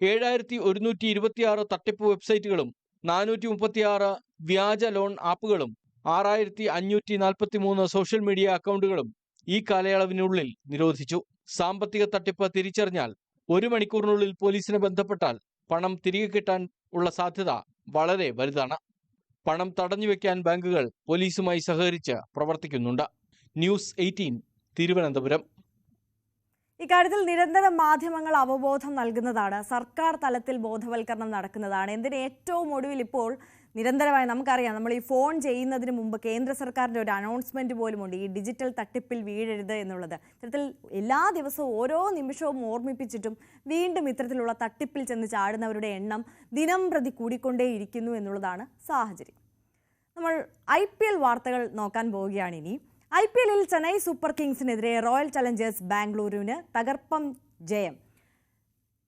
7,126 തട്ടിപ്പ് വെബ്സൈറ്റുകളും 436 വ്യാജ ലോൺ ആപ്പുകളും 6,543 സോഷ്യൽ മീഡിയ അക്കൗണ്ടുകളും ഈ കാലയളവിനുള്ളിൽ നിരോധിച്ചു. സാമ്പത്തിക തട്ടിപ്പ് തിരിച്ചറിഞ്ഞാൽ 1 മണിക്കൂറിനുള്ളിൽ പോലീസിനെ ബന്ധപ്പെട്ടാൽ പണം തിരികെ കിട്ടാൻ ഉള്ള സാധ്യത വളരെ വലുതാണ്. പണം തടഞ്ഞുവെക്കാൻ ബാങ്കുകൾ പോലീസുമായി സഹകരിച്ച് പ്രവർത്തിക്കുന്നുണ്ട്. ന്യൂസ് 18 തിരുവനന്തപുരം. ഇക്കാര്യത്തിൽ നിരന്തരം മാധ്യമങ്ങൾ അവബോധം നൽകുന്നതാണ്. സർക്കാർ തലത്തിൽ ബോധവൽക്കരണം നടക്കുന്നതാണ്. എന്തിന് ഏറ്റവും ഒടുവിൽ ഇപ്പോൾ നിരന്തരമായി നമുക്കറിയാം, നമ്മൾ ഈ ഫോൺ ചെയ്യുന്നതിന് മുമ്പ് കേന്ദ്ര സർക്കാരിൻ്റെ ഒരു അനൗൺസ്മെൻറ്റ് പോലുമുണ്ട്, ഈ ഡിജിറ്റൽ തട്ടിപ്പിൽ വീഴരുത് എന്നുള്ളത്. ഇത്തരത്തിൽ എല്ലാ ദിവസവും ഓരോ നിമിഷവും ഓർമ്മിപ്പിച്ചിട്ടും വീണ്ടും ഇത്തരത്തിലുള്ള തട്ടിപ്പിൽ ചെന്ന് ചാടുന്നവരുടെ എണ്ണം ദിനം പ്രതി കൂടിക്കൊണ്ടേയിരിക്കുന്നു എന്നുള്ളതാണ് സാഹചര്യം. നമ്മൾ IPL വാർത്തകൾ നോക്കാൻ പോവുകയാണ് ഇനി. IPL-ൽ ചെന്നൈ സൂപ്പർ കിങ്സിനെതിരെ റോയൽ ചലഞ്ചേഴ്സ് ബാംഗ്ലൂരുവിന് തകർപ്പൻ ജയം.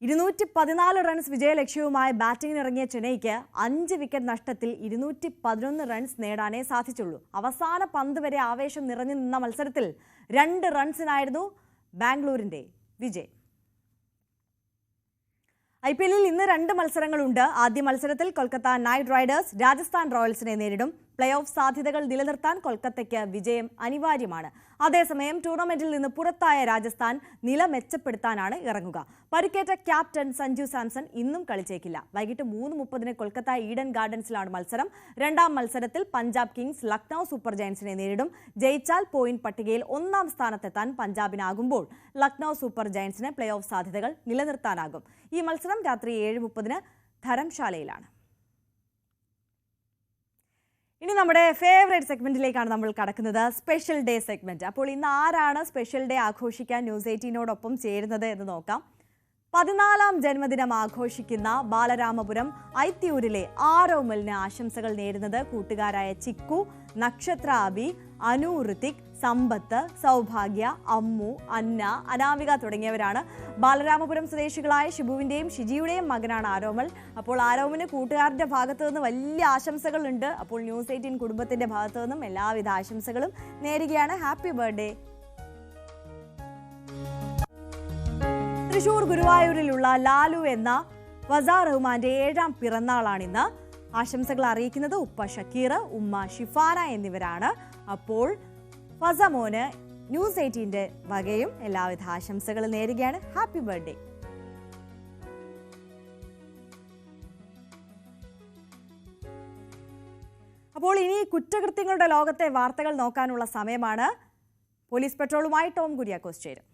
214 റൺസ് വിജയലക്ഷ്യവുമായി ബാറ്റിംഗിനിറങ്ങിയ ചെന്നൈക്ക് 5 വിക്കറ്റ് നഷ്ടത്തിൽ 211 റൺസ് നേടാനേ സാധിച്ചുള്ളൂ. അവസാന പന്ത് വരെ ആവേശം നിറഞ്ഞു നിന്ന മത്സരത്തിൽ 2 റൺസിനായിരുന്നു ബാംഗ്ലൂരിന്റെ വിജയം. IPL-ൽ ഇന്ന് 2 മത്സരങ്ങളുണ്ട്. ആദ്യ മത്സരത്തിൽ കൊൽക്കത്ത നൈറ്റ് റൈഡേഴ്സ് രാജസ്ഥാൻ റോയൽസിനെ നേരിടും. പ്ലേ ഓഫ് സാധ്യതകൾ നിലനിർത്താൻ കൊൽക്കത്തയ്ക്ക് വിജയം അനിവാര്യമാണ്. അതേസമയം ടൂർണമെന്റിൽ നിന്ന് പുറത്തായ രാജസ്ഥാൻ നില മെച്ചപ്പെടുത്താനാണ് ഇറങ്ങുക. പരിക്കേറ്റ ക്യാപ്റ്റൻ സഞ്ജു സാംസൺ ഇന്നും കളിച്ചേക്കില്ല. വൈകിട്ട് 3:30 കൊൽക്കത്ത ഈഡൻ ഗാർഡൻസിലാണ് മത്സരം. രണ്ടാം മത്സരത്തിൽ പഞ്ചാബ് കിങ്സ് ലക്നൌ സൂപ്പർ ജയൻസിനെ നേരിടും. ജയിച്ചാൽ പോയിന്റ് പട്ടികയിൽ 1-ാം സ്ഥാനത്തെത്താൻ പഞ്ചാബിനാകുമ്പോൾ ലക്നൌ സൂപ്പർ ജയൻസിന് പ്ലേ ഓഫ് സാധ്യതകൾ നിലനിർത്താനാകും. ഈ മത്സരം രാത്രി 7:30 ധരംശാലയിലാണ്. ഇനി നമ്മുടെ ഫേവറേറ്റ് സെഗ്മെന്റിലേക്കാണ് നമ്മൾ കടക്കുന്നത്, സ്പെഷ്യൽ ഡേ സെഗ്മെന്റ്. അപ്പോൾ ഇന്ന് ആരാണ് സ്പെഷ്യൽ ഡേ ആഘോഷിക്കാൻ ന്യൂസ് 18നോടൊപ്പം ചേരുന്നത് എന്ന് നോക്കാം. 14ാം ജന്മദിനം ആഘോഷിക്കുന്ന ബാലരാമപുരം ഐത്തിയൂരിലെ ആരോമലിന് ആശംസകൾ നേരുന്നത് കൂട്ടുകാരായ ചിക്കു, നക്ഷത്ര അബി, അനു, ഋതിക്, സമ്പത്ത്, സൗഭാഗ്യ, അമ്മു, അന്ന, അനാമിക തുടങ്ങിയവരാണ്. ബാലരാമപുരം സ്വദേശികളായ ഷിബുവിൻ്റെയും ഷിജിയുടെയും മകനാണ് ആരോമൽ. അപ്പോൾ ആരോമലിന് കൂട്ടുകാരുടെ ഭാഗത്തു നിന്ന് വലിയ ആശംസകളുണ്ട്. അപ്പോൾ ന്യൂസ് 18 കുടുംബത്തിന്റെ ഭാഗത്തു നിന്നും എല്ലാവിധ ആശംസകളും നേരുകയാണ്. Happy birthday. തൃശൂർ ഗുരുവായൂരിലുള്ള ലാലു എന്ന വസാർ റഹ്മാന്റെ 7ാം പിറന്നാളാണിന്ന്. ആശംസകൾ അറിയിക്കുന്നത് ഉപ്പ ഷക്കീർ, ഉമ്മ ഷിഫാന എന്നിവരാണ്. അപ്പോൾ ഫസമോന് ന്യൂസ് 18ന്റെ വകയും എല്ലാവിധ ആശംസകൾ നേരുകയാണ്. Happy birthday. അപ്പോൾ ഇനി കുറ്റകൃത്യങ്ങളുടെ ലോകത്തെ വാർത്തകൾ നോക്കാനുള്ള സമയമാണ്. പോലീസ് പെട്രോളുമായി ടോം കുര്യാക്കോസ് ചേരും.